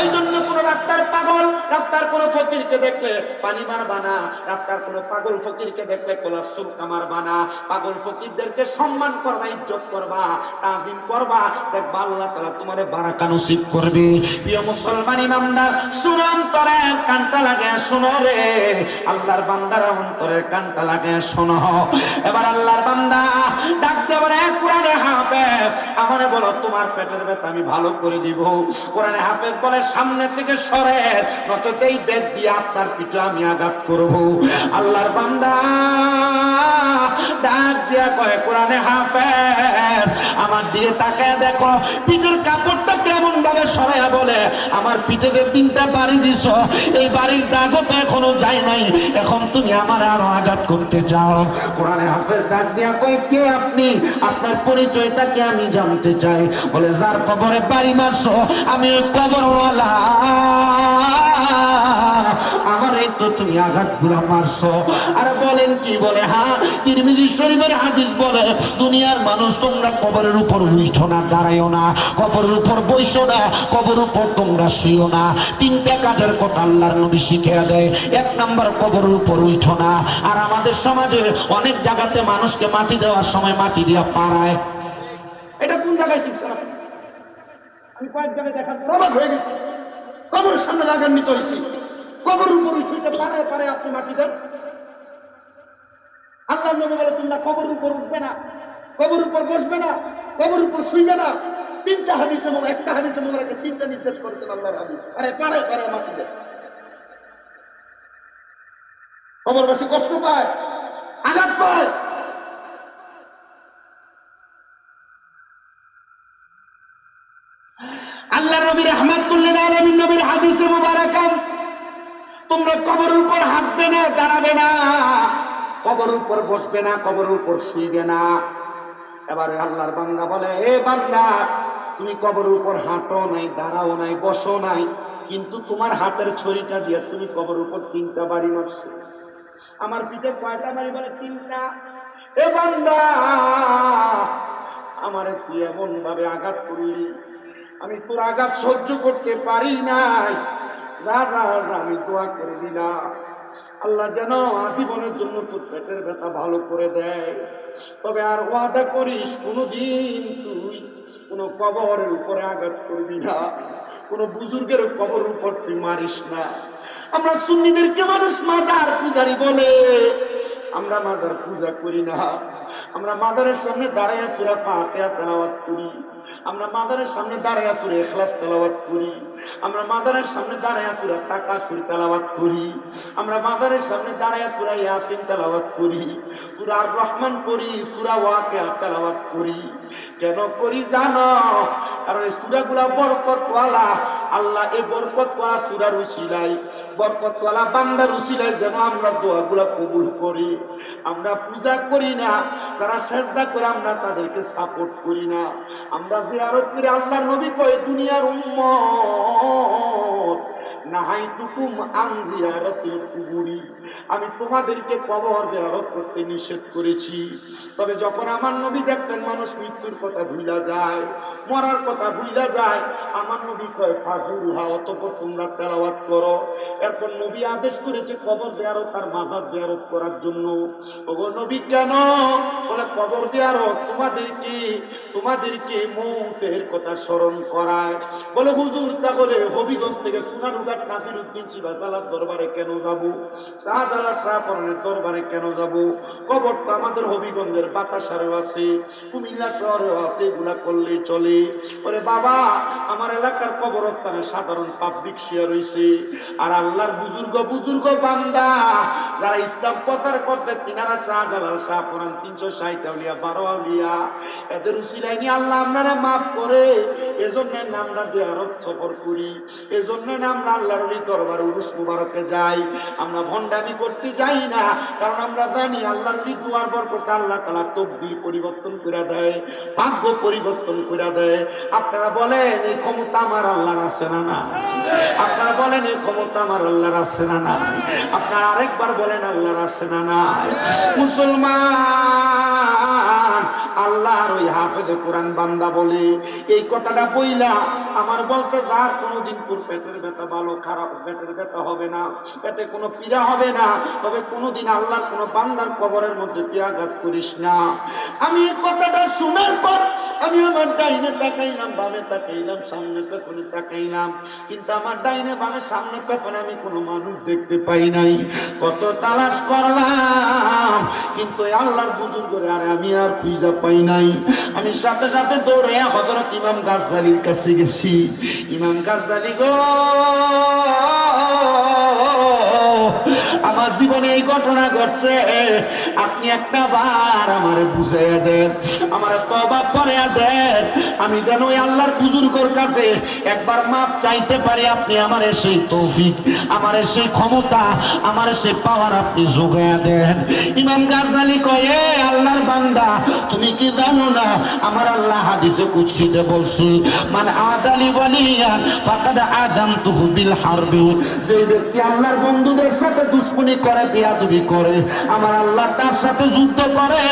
এই জন্য কোন রাস্তার পাগল, রাস্তার কোন ফকিরকে দেখলে পানি মারবা না, রাস্তার কোন পাগল ফকিরকে দেখলে কলার সুলকা মারবা না। পাগল ফকিরদেরকে সম্মান করবা, ইজ্জত করবা, তাজিম করবা, দেখবা আল্লাহ তাআলা তোমারে বারাকা নসিব করবে। প্রিয় মুসলমান ইমানদার, শুনো, অন্তরের কানটা লাগে শোনো রে, আল্লাহর বান্দারা অন্তরের কানটা লাগে শোনো। এবার আল্লাহর বান্দা ডাক দেবার কোরআনে হাফেজ আমারে বলো তোমার পেটের ব্যথা আমি ভালো করে দিব। কোরআনে হাফেজ বলে সামনে থেকে সরেন, নচেত এই বেত দিয়ে আপনার পিঠে আমি আঘাত করব। আল্লাহর বান্দা ডাক দিয়া কয় কোরআনে হাফেজ আমার দিকে তাকায় দেখো, পিঠের কাপড়টা কেমন ভাবে সরাইয়া বলে আমার পিঠেতে 3টা বাড়ি দিছ, এই বাড়ির দাগও তো এখনো যায় নাই, এখন তুমি আমার আরো আঘাত করতে চাও। কোরআনে হাফেজ ডাক দিয়া কয় কে আপনি, আপনার পরিচয়টাকে আমি জানতে চাই। বলে যার কবরে বাড়ি মারছো আমি ওই কবরওয়ালা, আমার এই তো তুমি আঘাতগুলা মারছো। আর বলেন কি? বলে হ্যাঁ, তিরমিজি শরীফের হাদিস বলে দুনিয়ার মানুষ তোমরা কবরের উপর উঠো না, দাঁড়াইও না, কবরের উপর বইসো না, কবরের উপর তোমরা শুইও না। 3টা কাজের কথা আল্লাহর নবী শিখিয়ে দেয়। 1 নাম্বার কবরের উপর উঠো না। আর আমাদের সমাজে অনেক জায়গাতে মানুষকে মাটি দেওয়ার সময় মাটি দিয়া পাড়ায়। এটা কোন জায়গায় শিখছেন? আমি কয়েক জায়গায় দেখা অবাক হয়ে গেছি, কবরের সামনে রাগান্বিত হয়েছি, কবরের উপর উঠে পাড়ায় পাড়ায় আপনি মাটি দেন। আল্লাহ নবী বলে তোমরা কবরের উপর উঠবে না, কবরের উপর বসবে না, কবরের উপর শুইবে না। তিনটা হাদিসে একটা হাদিসে মোবারকে তিনটা নির্দেশ করেছেন আল্লাহর হাবিব। আরে পারে পারে মাটিতে কবরবাসী কষ্ট পায়, আঘাত পায়। আল্লাহ নবী রাহমাতুল লিল আলামিন নবীর হাদিসে মুবারাকা, তোমরা কবরের উপর হাঁটবে না, দাঁড়াবে না, কবরের উপর বসবে না, কবরের উপর শুইবে না। এবারে আল্লাহর বান্দা বলে, এ বান্দা তুমি কবরের উপর হাঁটো নাই, দাঁড়াও নাই, বসো নাই, কিন্তু তোমার হাতের ছড়িটা দিয়ে তুমি কবরের উপর 3টা বাড়ি মারছো। আমার পিঠে কয়টা বাড়ি? বলে 3টা। এ বান্দা আমারে তুই এমন ভাবে আঘাত করলি, আমি তোর আঘাত সহ্য করতে পারি নাই। যা যা যা, আমি দোয়া করে দিলাম আল্লাহ যেন আজীবনের জন্য তোর পেটের ব্যথা ভালো করে দেয়। তবে আর ওয়াদা করিস কোনোদিন তুই কোনো কবরের উপরে আঘাত করবি না, কোনো বুজুর্গের কবরের উপর তুই মারিস না। আমরা সুন্নিদেরকে মানুষ মাজার পূজারি বলে, আমরা মাজার পূজা করি না। আমরা মাজারের সামনে দাঁড়াইয়া সূরা ফাতিহা তেলাওয়াত করি, আমরা মাজারের সামনে দাঁড়াইয়া সূরা ইখলাস তেলাওয়াত করি, আমরা মাজারের সামনে দাঁড়াইয়া সূরা তাকাসুর তেলাওয়াত করি, আমরা মাজারের সামনে দাঁড়াইয়া সূরা ইয়াসিন তেলাওয়াত করি, সূরা আর রহমান পড়ি, সূরা ওয়াকিয়া তেলাওয়াত করি। কেন করি জানো? কারণ এই সূরাগুলা বরকতওয়ালা। আল্লাহ এই বরকতওয়ালা সূরার উসিলায়, বরকতওয়ালা বান্দার উসিলায় যেন আমরা দোয়াগুলা কবুল করি। আমরা পূজা করি না, যারা সেজদা করে আমরা তাদেরকে সাপোর্ট করি না। আমরা জিয়ারত করি। আল্লাহর নবী কয়, দুনিয়ার উম্মত নাহাইতুকুম আন জিয়ারাতিল কুবুরি, আমি তোমাদেরকে কবর জিয়ারত করতে নিষেধ করেছি। তবে যখন আমার নবী দেখলেন মানুষ মৃত্যুর কথা ভুলা যায়, মরার কথা ভুলা যায়, আমার নবী কয় ফাজুরুহা, অতঃপর তোমরা তেলাওয়াত করো। এরপর নবী আদেশ করেছে কবর জিয়ারত আর মাজার জিয়ারত করার জন্য। ওগো নবী কেন? বলে কবর জিয়ারত তোমাদেরকে মৌতের কথা স্মরণ করায়। বলে হুজুর তাহলে হবিগঞ্জ থেকে সোনারুঘাট নাসিরউদ্দিন সিবাসালার দরবারে কেন যাব? শাহজালাল শাহপরানের দরবারে কেন যাব? কবর তো আমাদের হবিগঞ্জের বাতাসারেও আছে, কুমিল্লা শহরেও আছে, এগুলা করলেই চলে। বলে বাবা, আমার এলাকার কবরস্থানে সাধারণ পাবলিক শেয়ার হয়েছে, আর আল্লাহর বুজুর্গ বান্দা যারা ইসলাম প্রচার করতে, তিনারা শাহজালাল শাহপরান 360 আউলিয়া 12 আউলিয়া, এদের উসিলায় নিয়ে আল্লাহ আপনারা মাফ করে। এজন্য আমরা জিয়ারত সফর করি, এজন্য আমরা আল্লাহর ওলি দরবার উরুস মুবারকে যাই। আমরা ভণ্ডামি করতে যাই না, কারণ আমরা জানি আল্লাহর ওলি দুয়ার বরকতে আল্লাহ তাআলা তকদির পরিবর্তন করে দেয়, ভাগ্য পরিবর্তন করে দেয়। আপনারা বলেন এই ক্ষমতা আমার আল্লাহর আছে না না? আপনারা বলেন এই ক্ষমতা আমার আল্লাহর আছে না না? আপনারা আরেকবার বলেন আল্লাহর আছে না না? মুসলমান, আল্লাহর ওই হাফেজে কোরআন বান্দা বলে এই কথাটা বইলা আমার বলছে, যার কোনোদিন তোর পেটের ব্যথা ভালো খারাপ পেটের ব্যথা হবে না, পেটে কোনো পীড়া হবে না, তবে কোনোদিন আল্লাহর কোনো বান্দার কবরের মধ্যে তুই আঘাত করিস না। আমি এই কথাটা শোনার পর আমি আমার ডাইনে তাকাইলাম, বামে তাকাইলাম, সামনে পেছনে তাকাইলাম, কিন্তু আমার ডাইনে বামে সামনে পেছনে আমি কোনো মানুষ দেখতে পাই নাই। কত তালাশ করলাম, কিন্তু আল্লাহর বুজুর্গরে আর আমি আর খুঁজে পাই নাই। আমি সাথে সাথে দৌড়ে হযরত ইমাম গাজ্জালির কাছে গেছি। ইমাম গাজ্জালি গো, আমার জীবনে এই ঘটনা ঘটছে, আপনি একটা বার আমারে বুঝাইয়া দেন, আমারে তওবা করিয়া দেন, আমি যেন ওই আল্লাহর বুজুর্গর কাছে একবার মাপ চাইতে পারি। আপনি আমারে সেই তৌফিক, আমারে সেই ক্ষমতা, আমারে সেই পাওয়ার আপনি যোগাইয়া দেন। ইমাম গাজ্জালি কয়, এ আল্লাহর বান্দা, তুমি কি জানো না আমার আল্লাহ হাদিসে কুদসিতে বলছে, মান আদালি ওয়ালিয়া ফাকাদ আযামতুহু বিল হারবি, যে ব্যক্তি আল্লাহর বন্ধুদের সাথে দুশমনি করে, বেয়াদবি করে, আমার আল্লাহ তার সাথে যুদ্ধ করে,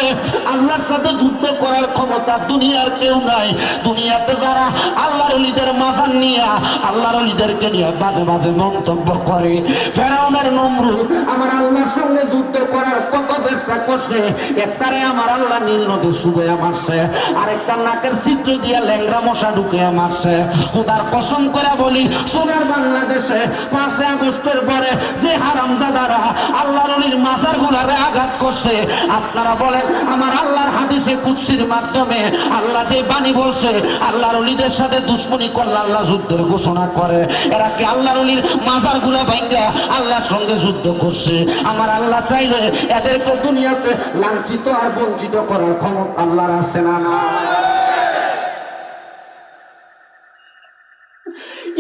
আল্লাহর সাথে যুদ্ধ করার ক্ষমতা দুনিয়ার কেউ নাই। দুনিয়াতে যারা আল্লাহর ওলিদের মাজার নিয়ে আল্লাহর ওলিদেরকে নিয়ে বাজে বাজে মন্তব্য করে, ফেরাউনের নমরুদ আমার আল্লাহর সঙ্গে যুদ্ধ করার কত চেষ্টা করছে, একটারে আমার আল্লাহ নীল নদী শুকাইয়া মারছে, আরেকটা নাকের ছিদ্র দিয়ে ল্যাংরা মশা ঢুকিয়া মারছে। খোদার কসম করে বলি, সোনার বাংলাদেশে 5 আগস্টের পরে যে হারামজাদারা আল্লাহর ওলির মাজার গুলারে আঘাত করছে, আপনারা বলেন আমার আল্লাহর হাদিসে কুদসির মাধ্যমে আল্লাহ যে বাণী বলছে আল্লাহর ওলিদের সাথে দুশ্মনী করলে আল্লাহ যুদ্ধের ঘোষণা করে, এরা কি আল্লাহর ওলির মাজার গুলা ভাঙ্গা আল্লাহর সঙ্গে যুদ্ধ করছে? আমার আল্লাহ চাইলে এদেরকে দুনিয়াতে লাঞ্ছিত আর বঞ্চিত করার ক্ষমতা আল্লাহর আছে না? না।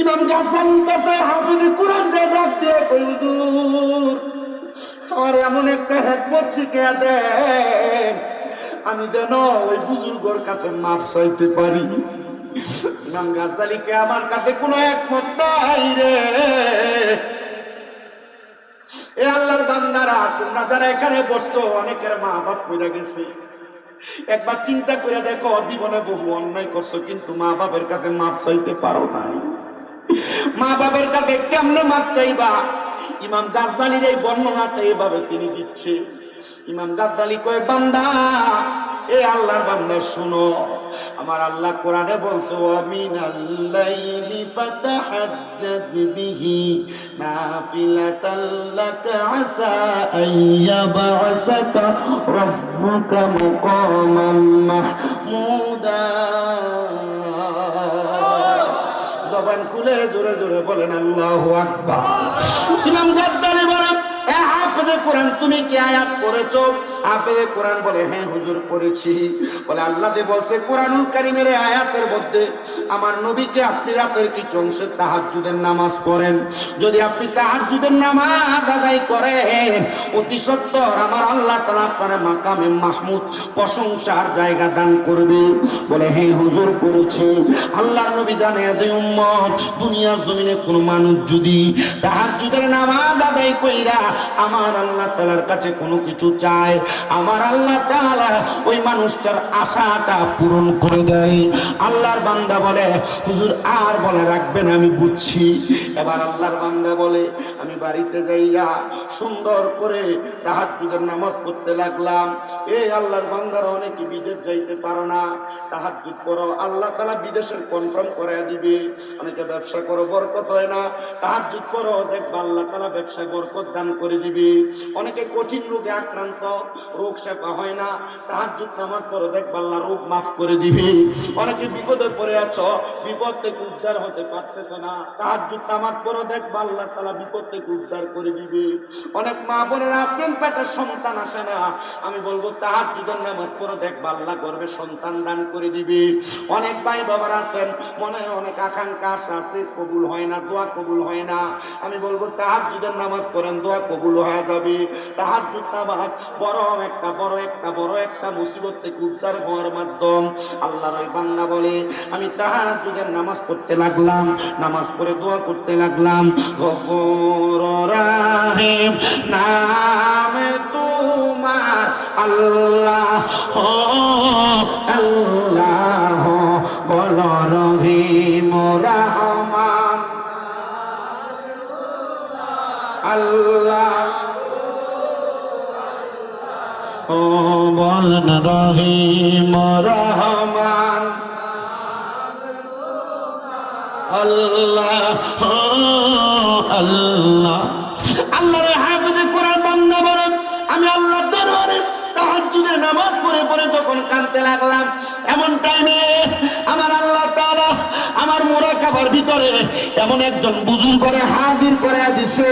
ইমাম গাফানি কাছে হাফিজ কুরআন যে ডাক দিয়ে কই, হুজুর আমার এমন একটা হিকমত শিখিয়ে দেন আমি যেন ওই বুজুর্গর কাছে মাপ চাইতে পারি। ইমাম গাজ্জালিকে আমার কাছে কোনো হিকমত নাই রে। এ আল্লাহর বান্দারা, তোমরা যারা এখানে বসছো অনেকের মা বাপ কইরা গেছে, একবার চিন্তা করে দেখো জীবনে বহু অন্যায় করছো কিন্তু মা বাপের কাছে মাপ চাইতে পারো নাই। মা বাপের কাছে কেমনে মাপ চাইবা? ইমাম গাজ্জালির এই বর্ণনাটা এইভাবে তিনি দিচ্ছে। ইমাম গাজ্জালি কয়, বান্দা, এ আল্লাহর বান্দা শুনো, আমার আল্লাহ কোরআনে বলছে ওয়া মিনাল লাইলি ফাতাহাজ্জাদ বিহি নাফিলাতাল লাকা আসা আইয়াবআসাকা রাব্বুকা মাকামান মাহমুদা। জবান খুলে জোরে জোরে বলেন আল্লাহু আকবার। ইমাম গাজ্জালি বলেন, এ হাফেজে কোরআন তুমি কি আয়াত পড়েছো? হাফেজে কোরআন বলে, হ্যাঁ হুজুর পড়েছি। বলে, আল্লাহ যে বলছে কোরআনুল কারীমের আয়াতের মধ্যে আমার নবীকে আপনি রাতের কিছু অংশে তাহাজ্জুদের নামাজ পড়েন, যদি আপনি তাহাজ্জুদের নামাজ আদায় করেন অতি সত্বর আমার আল্লাহ তাআলা আপনার মাকামে মাহমুদ প্রশংসার জায়গা দান করবে। বলে, হ্যাঁ হুজুর পড়েছি। আল্লাহর নবী জানে এ উম্মত, দুনিয়ার জমিনে কোন মানুষ যদি তাহাজ্জুদের নামাজ আদায় কইরা আমার আল্লাহ তাআলার কাছে কোনো কিছু চায়, আমার আল্লাহ তাআলা ওই মানুষটার আশাটা পূরণ করে দেয়। আল্লাহর বান্দা বলে, হুজুর আর বলে রাখবেন, আমি বুঝছি। এবার আল্লাহর বান্দা বলে, আমি বাড়িতে যাইয়া সুন্দর করে তাহাজ্জুদের নামাজ পড়তে লাগলাম। এই আল্লাহর বান্দারা অনেকে বিদেশ যাইতে পারো না, তাহাজ্জুদ পড়ো, আল্লাহ তাআলা বিদেশের কনফার্ম করে দিবে। অনেকে ব্যবসা করো, বরকত হয় না, তাহাজ্জুদ পড়ো, দেখবা আল্লাহ তাআলা ব্যবসায় বরকত দান করে দিবে। অনেকে কঠিন রোগে আক্রান্ত, রোগ শেফা হয় না, তাহাজ্জুদ নামাজ পড়ো, দেখবা আল্লাহ রোগ মাফ করে দিবে। অনেকে বিপদে পড়ে আছো, বিপদ থেকে উদ্ধার হতে পারতেছ না, তাহাজ্জুদ নামাজ পড়ো, দেখবা আল্লাহ তাআলা বিপদ থেকে উদ্ধার করে দিবে। অনেক মা বোনেরা আছেন পেটের সন্তান আসে না, আমি বলবো তাহাজ্জুদের নামাজ পড়ো, দেখবা আল্লাহ গর্ভে সন্তান দান করে দিবে। অনেক ভাই বাবারা আছেন মনে অনেক আকাঙ্ক্ষা আশা আছে, কবুল হয় না, দোয়া কবুল হয় না, আমি বলবো তাহাজ্জুদের নামাজ পড়েন, দোয়া কবুল হয়ে যাবে। তাহাজ্জুদ নামাজ বড় একটা মুসিবত থেকে উদ্ধার হওয়ার মাধ্যম। আল্লাহর ওই বান্দা বলে, আমি তাহাজ্জুদের নামাজ পড়তে লাগলাম, নামাজ পড়ে দোয়া করতে লাগলাম, গফুর রাহিম নামে তোমার আল্লাহ আল্লাহ, বল রহিম রহমান আল্লাহ, ও বলেন রহিম রহমান আল্লাহ আল্লাহ। আল্লাহর হাফেজে কোরআন বান্দা বলে, আমি আল্লাহর দরবারে তাহাজ্জুদের নামাজ পড়ে পড়ে যখন কাঁদতে লাগলাম, এমন টাইমে আমার আল্লাহ তাআলা আমার মুরাকাবার ভিতরে এমন একজন বুজুর্গরে হাজির করে দিছে,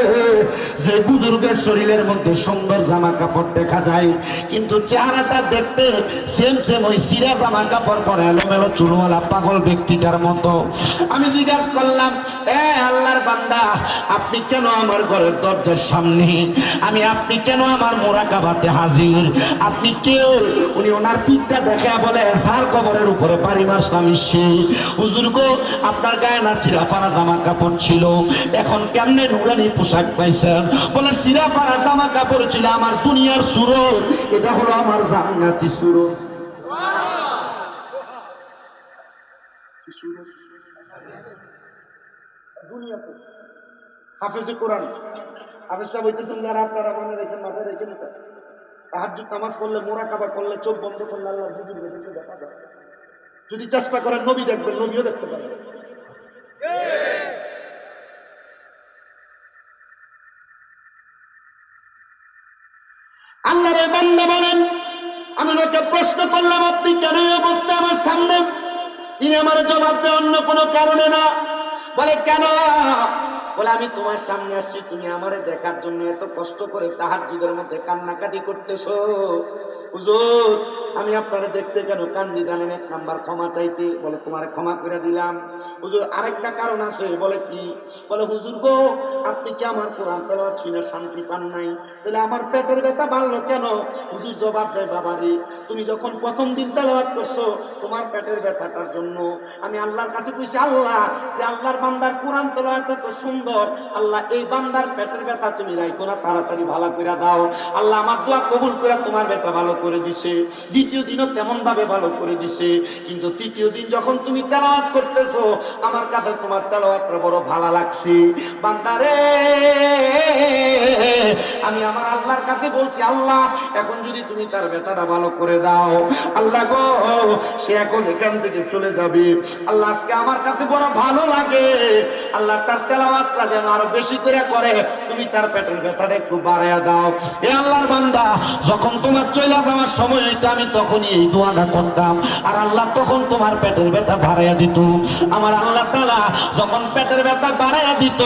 যে বুজুর্গের শরীরের মধ্যে সুন্দর জামা কাপড় দেখা যায়, কিন্তু চেহারাটা দেখতে সেম ওই সিরা জামা কাপড় পরে এলোমেলো চুলওয়ালা পাগল ব্যক্তিটার মতো। আমি জিজ্ঞাসা করলাম, এ আল্লাহর বান্দা, আপনি কেন আমার ঘরের দরজার সামনে? আপনি কেন আমার মুরাকাবাতে হাজির? আপনি কেউ? উনি ওনার পিঠটা দেখে বলে, স্যার কবরের উপরে পারি মারছি আমি। সে হুজুর গো, আপনার গায়ে না চিরাফারা জামা কাপড় ছিল, এখন কেমনে নুরানি পোশাক পাইছেন? বলে চিরাফারা জামা কাপড় ছিল আমার দুনিয়ার সুরত, এটা হলো আমার জান্নাতি সুরত। দুনিয়াতে হাফেজে কোরআন হাফেজ সাহেব হইতেছেন যারা, আপনারা মনে রেখেন, মাথায় রেখেন, তাহাজ্জুদ নামাজ করলে, মোরাকাবা করলে, চোখ বন্ধ করলে আল্লাহর বুজুর্গ দেখতে দেখা যায়। যদি চেষ্টা করেন নবী দেখবেন, নবীও দেখতে পারেন। আল্লাহর বান্দা বলেন, আমি ওনাকে প্রশ্ন করলাম আপনি কেন এই অবস্থা আমার সামনে? তিনি আমার জবাব দেন অন্য কোনো কারণে না। বলে কেন? বলে আমি তোমার সামনে আসছি, তুমি আমারে দেখার জন্য এত কষ্ট করে তাহাজ্জুদের মধ্যে কান্নাকাটি করতেছো। হুজুর আমি আপনারা দেখতে কেন কান্দি জানেন? এক নাম্বার ক্ষমা চাইতে। বলে তোমার ক্ষমা করে দিলাম। হুজুর আরেকটা কারণ আছে। বলে কি? বলে হুজুর গো আপনি কি আমার কোরআন তেলাওয়াত শুনে শান্তি পান নাই? তাহলে আমার পেটের ব্যথা বাড়লো কেন? হুজুর জবাব দেয়, বাবারে তুমি যখন প্রথম দিন তেলাওয়াত করছো তোমার পেটের ব্যথাটার জন্য আমি আল্লাহর কাছে কইছি, আল্লাহ যে আল্লাহর বান্দার কোরআন তেলাওয়াত এত সুন্দর, আল্লাহ এই বান্দার পেটের ব্যথা তুমি রাখো না, তাড়াতাড়ি ভালো করে দাও। আল্লাহ আমার দোয়া কবুল করে তোমার ব্যথা ভালো করে দিছে। দ্বিতীয় দিনও তেমন ভাবে ভালো করে দিছে। কিন্তু তৃতীয় দিন যখন তুমি তেলাওয়াত করতেছো আমার কাছে তোমার তেলাওয়াতটা বড় ভালো লাগছে। বান্দারে আমি আমার আল্লাহর কাছে বলছি, আল্লাহ এখন যদি তুমি তার ব্যথাটা ভালো করে দাও, আল্লাহ গো সে এখন এখান থেকে চলে যাবে। আল্লাহ আজকে আমার কাছে বড় ভালো লাগে, আল্লাহ তার তেলাওয়াতটা যেন আরো বেশি করে করে, তুমি তার পেটের ব্যথাটা একটু বাড়াইয়া দাও। এ আল্লাহর বান্দা যখন তোমার চলে যাওয়ার সময় হইতো আমি তখনই এই দোয়াটা করতাম, আর আল্লাহ তখন তোমার পেটের ব্যথা বাড়াইয়া দিত। আমার আল্লাহ তাআলা যখন পেটের ব্যথা বাড়াইয়া দিত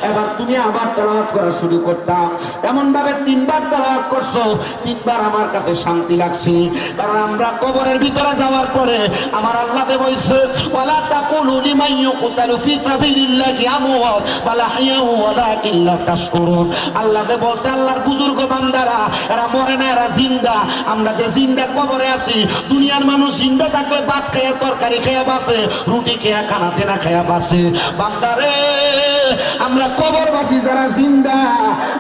এবার তুমি আবার তেলাওয়াত করা শুরু করতাম। এমন ভাবে 3 বার তেলাওয়াত করছো, 3 বার আমার কাছে শান্তি লাগছে। কারণ আমরা কবরের ভিতরে যাওয়ার পরে আমার আল্লাহ দে বলছে, ওয়ালা তাকুলু লিমান ইউকতালু ফি সাবিলিল্লাহি আমওয়াত বাল আহইয়াউ ওয়ালাকিন লা তাশকুরুন। আল্লাহ দে বলছে আল্লাহর বুজুর্গ বান্দারা এরা মরে না, এরা জিন্দা। আমরা যে জিন্দা কবরে আছি, দুনিয়ার মানুষ জিন্দা থাকলে ভাত খায়া তরকারি খায়া বাঁচে, রুটি খায়া খানাতে না খায়া বাঁচে। বান্দারে আমরা কবরবাসী যারা জিন্দা,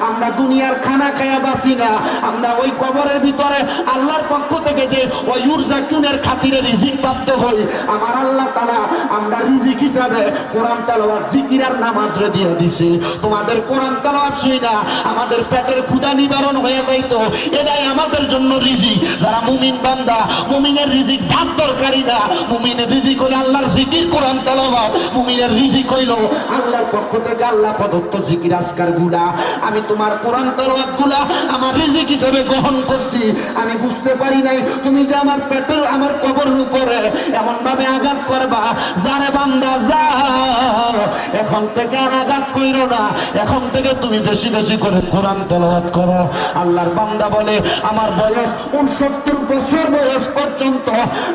আমরা দুনিয়ার খানা খায়া বাঁচি না, আমরা ওই কবরের ভিতরে আল্লাহর পক্ষ থেকে যে ওই ইউরজাকুনের খাতিরে রিজিক প্রাপ্ত হই। আমার আল্লাহ তাআলা আমরা রিজিক হিসাবে কোরআন তেলাওয়াত জিকির আর নামাজ রে দিয়ে দিছে। তোমাদের কোরআন তেলাওয়াত শুই না আমাদের পেটের ক্ষুধা নিবারণ হয়ে যাইতো, এটাই আমাদের জন্য রিজিক। যারা মুমিন বান্দা, মুমিনের রিজিক ভাত তরকারি না, মুমিনের রিজিক হইল আল্লাহর জিকির কোরআন তেলাওয়াত। মুমিনের রিজিক হইল আল্লাহর পক্ষ থেকে আল্লাহ প্রদত্ত জিকির আজকার গুলা। আমি তোমার কোরআন তেলাওয়াত গুলা আমার রিজিক হিসেবে গ্রহণ করছি। আমি বুঝতে পারি নাই তুমি যে আমার পেটের আমার কবরের উপরে এমন ভাবে আঘাত করবা, যারে বান্দা যাও এখন থেকে আর আঘাত কইরো না, এখন থেকে তুমি বেশি বেশি করে কোরআন তেলাওয়াত করো। আল্লাহর বান্দা বলে আমার বয়স 69 বছর বয়স পর্যন্ত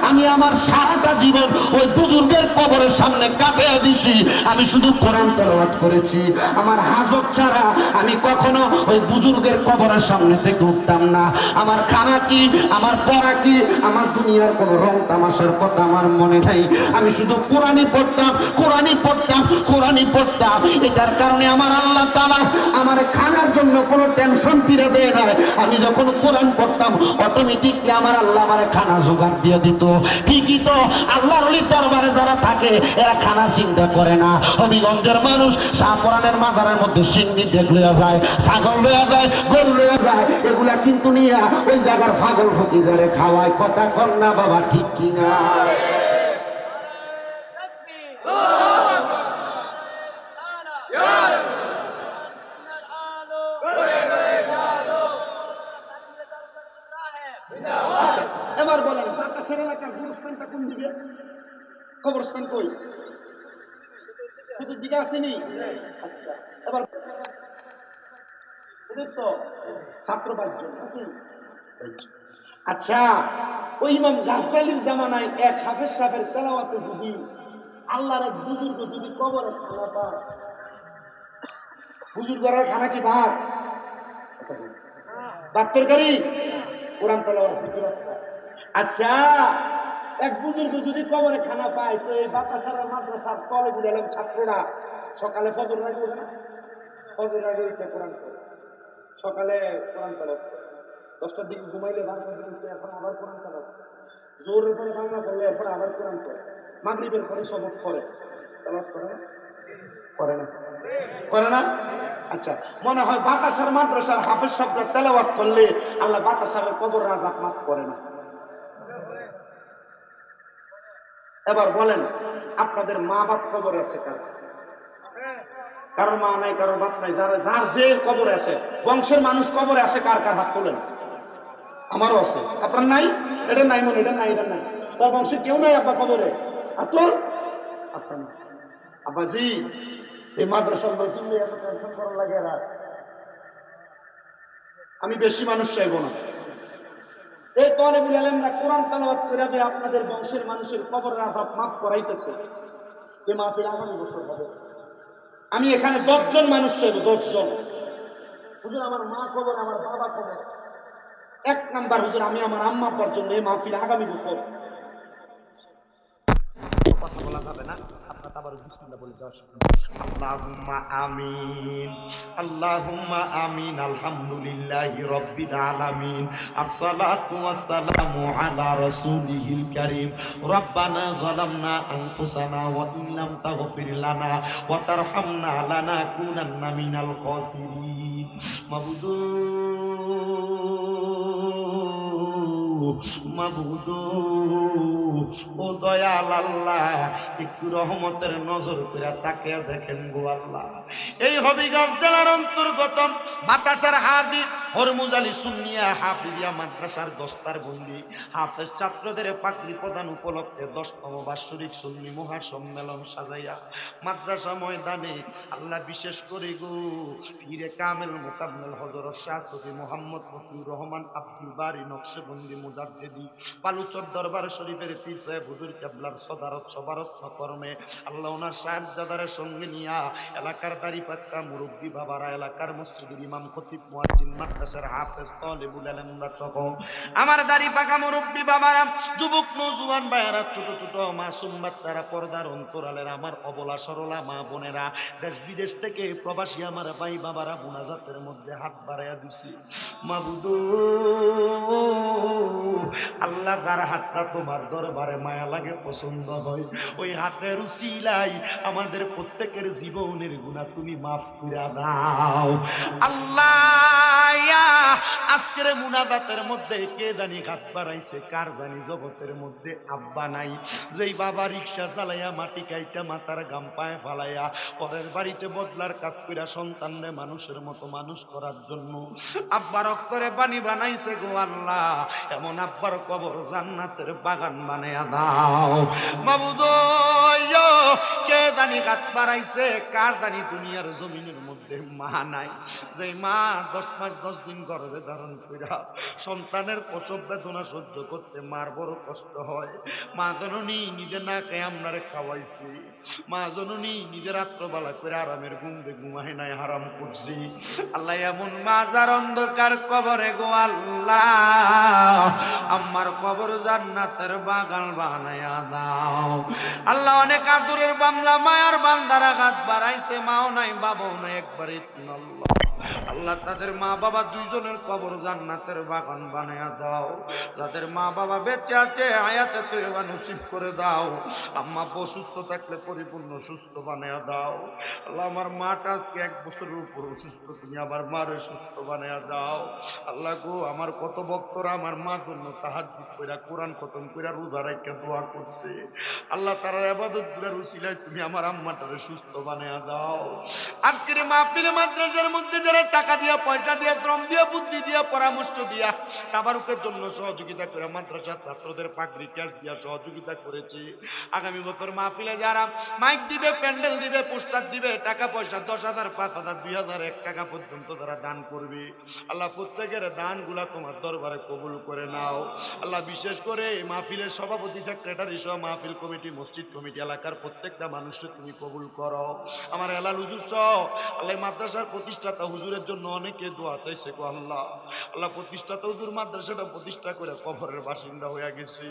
আমি আমার সারাটা জীবন ওই বুজুর্গের কবরের সামনে কাটিয়ে দিছি, আমি শুধু কোরআন তেলাওয়াত করেছি। আমার হাজত ছাড়া আমি কখনো ওই বুজুর্গের কবরের সামনে থেকে উঠতাম না। আমার খানা কি, আমার পড়া কি, আমার দুনিয়ার কোনো রং তামাশার কথা আমার মনে নাই। আমি শুধু কোরআনই পড়তাম, কোরআনই পড়তাম, কোরআনই পড়তাম। এটার কারণে আমার আল্লাহ তাআলা আমার খানার জন্য কোনো টেনশন ফিরে দেয় না। আমি যখন কোরআন পড়তাম অটোমেটিকলি আমার আল্লাহ আমার খানা জোগাড় দিয়ে দিত। ঠিকই তো আল্লাহর ওলির দরবারে যারা থাকে এরা খানা চিন্তা করে না। হবিগঞ্জের মানুষ শাহপুরানের মাজারের মধ্যে সিন্নি দেখলে যায়, ছাগল লইয়া যায়, গরু লইয়া যায়, এগুলা কিন্তু নিয়ে ওই জায়গার পাগল ফকিরে খাওয়ায়। কথা কর না বাবা, ঠিক কিনা? এবার বলেন আকাশের এলাকার গুরুস্থানটা কোন দিকে? কবরস্থান কই? শুধু দিকে আসেনি। আচ্ছা এবার তো ছাত্র 5 জন। আচ্ছা ওই ইমাম গাজদালির জামানায় এক হাফেজ সাহেবের তেলাওয়াতে যদি আল্লাহর এক বুজুর্গ যদি কবরে খানা পায়, বুজুর্গরা খানা কি ভাত? ভাত তরকারি, কোরআন তেলাওয়াত জিকির আছে। আচ্ছা এক বুজুর্গ যদি কবরে খানা পায় তো এই বাতাসারা মাদ্রাসার তলে বুঝালাম ছাত্ররা সকালে ফজর আগে ওঠে না, ফজর আগে উঠে কোরআন করে, সকালে কোরআন তালাওয়াত করে, 10টার দিকে ঘুমাইলে বাংলা দিকে এখন আবার কোরআন তালাওয়াত করে, জোরের পরে বাংলা পড়লে এরপর আবার কোরআন করে, মাগরিবের পরে সবক করে, তালাওয়াত করে না? করে না? করে না? আচ্ছা, মনে হয় বাতাসার মাদ্রাসার হাফেজ সাহেবরা তেলাওয়াত করলে আল্লাহ বাতাসার কবর আযাব মাফ করে না। এবার বলেন, আপনাদের মা বাপ কবরে আছে কার? কারোর মা নাই, কারোর বাপ নাই, যার যার যে কবরে আছে, বংশের মানুষ কবরে আছে কার কার হাত তোলেন। আমারও আছে, আপনার নাই? এটা নাই মনে, এটা নাই, এটা নাই, তোর বংশের কেউ নাই আব্বা কবরে, আর তোর? আপনার না। আব্বাজি এই মাদ্রাসার বলছি এত টেনশন করার লাগে এরা, আমি বেশি মানুষ চাইবো না। এই তালেবুল ইলমরা কোরআন তেলাওয়াত করে দিয়ে আপনাদের বংশের মানুষের কবরের আযাব মাফ করাইতেছে। এই মাহফিল আগামী বছর হবে। আমি এখানে 10 জন মানুষ চাইবো, 10 জন। হুজুর আমার মা কবর, আমার বাবা কবর। 1 নাম্বার হুজুর আমি আমার আম্মা আব্বার জন্য এই মাহফিল আগামী বছর। কথা বলা যাবে না, আপনার আবার বিসমিল্লাহ বলে যাওয়া শুনুন। আল্লাহুম্মা আমিন, আল্লাহুম্মা আমিন, আলহামদুলিল্লাহি রাব্বিল আলামিন, আসসালাতু ওয়াসসালামু আলা রাসূলিহিল কারীম, রব্বানা যালামনা আনফুসানা ওয়া ইন লাম তাগফির লানা ওয়া তারহামনা লানাকুনান্না মিনাল খাসিরিন। মাবুদু মাবুদু, ও দয়াল আল্লাহ, একটু রহমতের নজর করে তাকে দেখেন গো আল্লাহ। এই হবিগঞ্জ জেলার অন্তর্গত বাতাসার হাদি হরমুজ আলী সুন্নিয়া হাফিজিয়া মাদ্রাসার দস্তার বন্দি হাফেজ ছাত্রদের পাকড়ি প্রদান উপলক্ষে 10তম বার্ষিক সুন্নি মহাসম্মেলন সাজাইয়া মাদ্রাসা ময়দানে আল্লাহ বিশেষ করে গো পীরে কামেল মোকাম্মেল হযরত শাহ সফি মোহাম্মদ মফিউর রহমান আব্দুল বারী নকশবন্দি মুজাদ্দিদি বালুচর দরবার শরীফের পীর সাহেব হুজুর কেবলার সদারত সবারত কর্মে আল্লাহ ওনার সাহেবজাদারের সঙ্গে নিয়া এলাকার দাড়িপাক্কা মুরব্বী বাবারা, এলাকার মসজিদের ইমাম খতিব মুয়াজ্জিন মাদ্রাসার হাফেজ তালেবুল ইলমরা সহ আমার দাড়িপাকা মুরব্বী বাবারা, যুবক নওজোয়ান ভাইয়েরা, ছোট ছোট মাসুম বাচ্চারা, পর্দার অন্তরালের আমার অবলা সরলা মা বোনেরা, দেশ বিদেশ থেকে প্রবাসী আমার ভাই বাবারা মুনাজাতের মধ্যে হাত বাড়াইয়া দিছি। মাবুদু আল্লাহ, যার হাতটা তোমার দরবারে মায়া লাগে, পছন্দ হয়, ওই হাতের উসিলাই আমাদের প্রত্যেকের জীবনের গুনাহ তুমি মাফ করে দাও আল্লাহ। আজকের মুনাজাতের মধ্যে কে জানি হাত বাড়াইছে, কার জানি জগতের মধ্যে আব্বা নাই, যেই বাবা রিক্সা চালাইয়া মাটি কাইটা মাথার গাম পায়ে ফালাইয়া পরের বাড়িতে বদলার কাজ কইরা সন্তানরে মানুষের মতো মানুষ করার জন্য আব্বার অক্ষরে পানি বানাইছে গো আল্লাহ, এমন আব্বার কবর জান্নাতের বাগান বানাইয়া দাও মাবুদ। কে জানি হাত বাড়াইছে, কার জানি দুনিয়ার জমিনের মধ্যে মা নাই, যে মা 10 মাস 10 দিন গর্ভে ধারণ কইরা সন্তানের প্রসব বেদনা সহ্য করতে মার বড় কষ্ট হয়। মা জননী নিজে না খেয়ে আমরারে খাওয়াইছি, মা জননী নিজে রাত্রবেলা করে আরামের ঘুমে ঘুমাই নাই, হারাম করছি আল্লাহ। এমন মা যার অন্ধকার কবরে গো আল্লাহ, আমার কবর জান্নাতের বাগান বানায়া দাও আল্লাহ। অনেক আদরের বান্দা মায়ার বান্দারা হাত বাড়াইছে, মাও নাই বাবাও নাই, একবারে আল্লাহ আল্লাহ, তাদের মা বাবা দুইজনের কবর জান্নাতের বাগান বানায়া দাও। যাদের মা বাবা বেঁচে আছে হায়াতে তয়্যিবা নসিব করে দাও। আম্মা অসুস্থ থাকলে পরিপূর্ণ সুস্থ বানায়া দাও আল্লাহ। আমার মাটা আজকে 1 বছরের উপর অসুস্থ, তুমি আবার মারে সুস্থ বানায়া দাও আল্লাহ গো। আমার কত ভক্তরা আমার মার জন্য তাহাজ্জুদ কইরা কোরআন খতম কইরা রোজা রাইখা দোয়া করছে আল্লাহ, তারা ইবাদত গুলার উসিলায় তুমি আমার আম্মাটারে সুস্থ বানায়া দাও। আজকের মাহফিলে মাদ্রাসার মধ্যে যারা টাকা দিয়া, পয়সা দিয়া, শ্রম দিয়া, বুদ্ধি দিয়া, পরামর্শ দিয়া তাবারুকের জন্য সহযোগিতা করে মাদ্রাসার ছাত্রদের পাগড়ি ক্যাশ দিয়া সহযোগিতা করেছে, আগামী বছর মাহফিলে যারা মাইক দিবে, প্যান্ডেল দিবে, পোস্টার দিবে, টাকা পয়সা 10,000, 5,000, 2,000, 1 টাকা পর্যন্ত যারা দান করবে আল্লাহ, প্রত্যেকের দানগুলা তোমার দরবারে কবুল করে নাও আল্লাহ। বিশেষ করে মাহফিলের সভাপতি, সেক্রেটারি সহ মাহফিল কমিটি, মসজিদ কমিটি, এলাকার প্রত্যেকটা মানুষকে তুমি কবুল করো। আমার এলাল হুজুর সহ আল্লাহ মাদ্রাসার প্রতিষ্ঠাতা হুজুর হুজুরের জন্য অনেকে দোয়া চাইছে গো আল্লাহ। আল্লাহ প্রতিষ্ঠাতা হুজুর মাদ্রাসাটা প্রতিষ্ঠা করে কবরের বাসিন্দা হয়ে গেছে।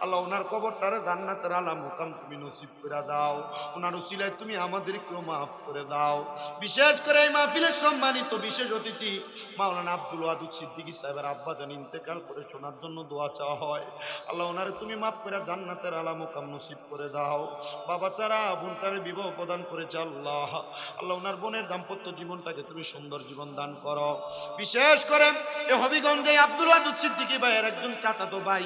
আল্লাহ ওনার কবরটারে জান্নাতের আলা মুকাম তুমি নসিব করে দাও। ওনার উসিলায় তুমি আমাদেরকেও মাফ করে দাও। বিশেষ করে এই মাহফিলের সম্মানিত বিশেষ অতিথি মাওলানা আব্দুল ওয়াদুদ সিদ্দিকী সাহেবের আব্বা জান ইন্তেকাল করে শোনার জন্য দোয়া চাওয়া হয়। আল্লাহ ওনারে তুমি মাফ করে জান্নাতের আলা মুকাম নসিব করে দাও। বাবা চারা বোনটারে বিবাহ প্রদান করেছে আল্লাহ। আল্লাহ ওনার বোনের দাম্পত্য জীবনটাকে তুমি সুন্দর জীবন দান করো। বিশেষ করে এই হবিগঞ্জে আব্দুল ওয়াদুদ সিদ্দিকী ভাইয়ের একজন চাচাতো ভাই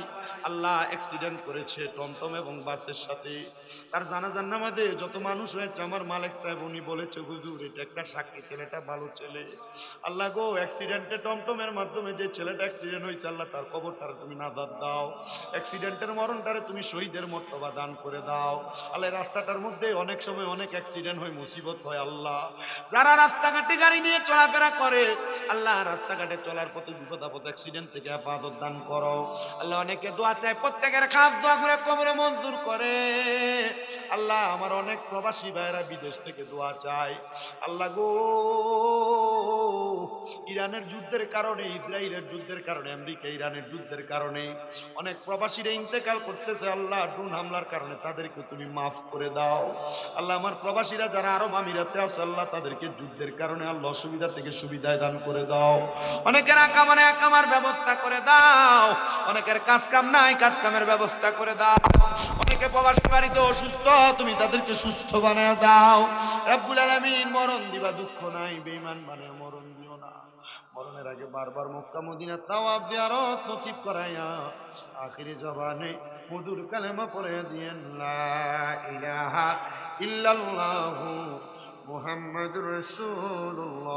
আল্লাহ অ্যাক্সিডেন্ট করেছে টমটম এবং বাসের সাথে। তার জানাজার নামাজে যত মানুষ হয়েছে আমার মালিক সাহেব উনি বলেছে হুজুর এটা একটা সাক্ষী, ছেলেটা ভালো ছেলে। আল্লাহ গো অ্যাক্সিডেন্টে টমটমের মাধ্যমে যে ছেলেটা অ্যাক্সিডেন্ট হয়েছে আল্লাহ তার কবরটারে তুমি নাজাত দাও। অ্যাক্সিডেন্টের মরণটারে তুমি শহীদের মর্তবা দান করে দাও। আল্লাহ রাস্তাটার মধ্যে অনেক সময় অনেক অ্যাক্সিডেন্ট হয়, মুসিবত হয় আল্লাহ। যারা রাস্তাঘাটে গাড়ি নিয়ে চলাফেরা করে আল্লাহ রাস্তাঘাটে চলার পথে বিপদ আপদ অ্যাক্সিডেন্ট থেকে আপাতত দান করো আল্লাহ। অনেকে দোয়া চায়, প্রত্যেকের খাস দোয়া করে কবরে মঞ্জুর করে আল্লাহ। আমার অনেক প্রবাসী ভাইরা বিদেশ থেকে দোয়া চায় আল্লাহ গো। ইরানের যুদ্ধের কারণে, ইসরায়েলের যুদ্ধের কারণে, আমেরিকা ইরানের যুদ্ধের কারণে অনেক প্রবাসীরা ইন্তেকাল করতেছে আল্লাহ। ড্রোন হামলার কারণে তাদেরকে তুমি মাফ করে দাও আল্লাহ। আমার প্রবাসীরা যারা আরব আমিরাতে আছে আল্লাহ তাদেরকে যুদ্ধের কারণে আল্লাহ অসুবিধা থেকে সুবিধায় দান করে দাও। অনেকের আকামানে আকামার ব্যবস্থা করে দাও, অনেকের কাজ কাম নাই কাজ কামের ব্যবস্থা করে দাও। অনেকে প্রবাসী বাড়িতে অসুস্থ তুমি তাদেরকে সুস্থ বানায় দাও রব্বুল আলামিন। মরণ দিবা দুঃখ নাই, বেঈমান বানায় মরণ দিও না। মরণের আগে বারবার মক্কা মদিনা তাওয়াফ জিয়ারত নসিব করাইয়া আখিরি জবানে মধুর কালেমা পড়ে দিয়েন লা ইলাহা ইল্লাল্লাহু মুহাম্মাদুর রাসূলুল্লাহ।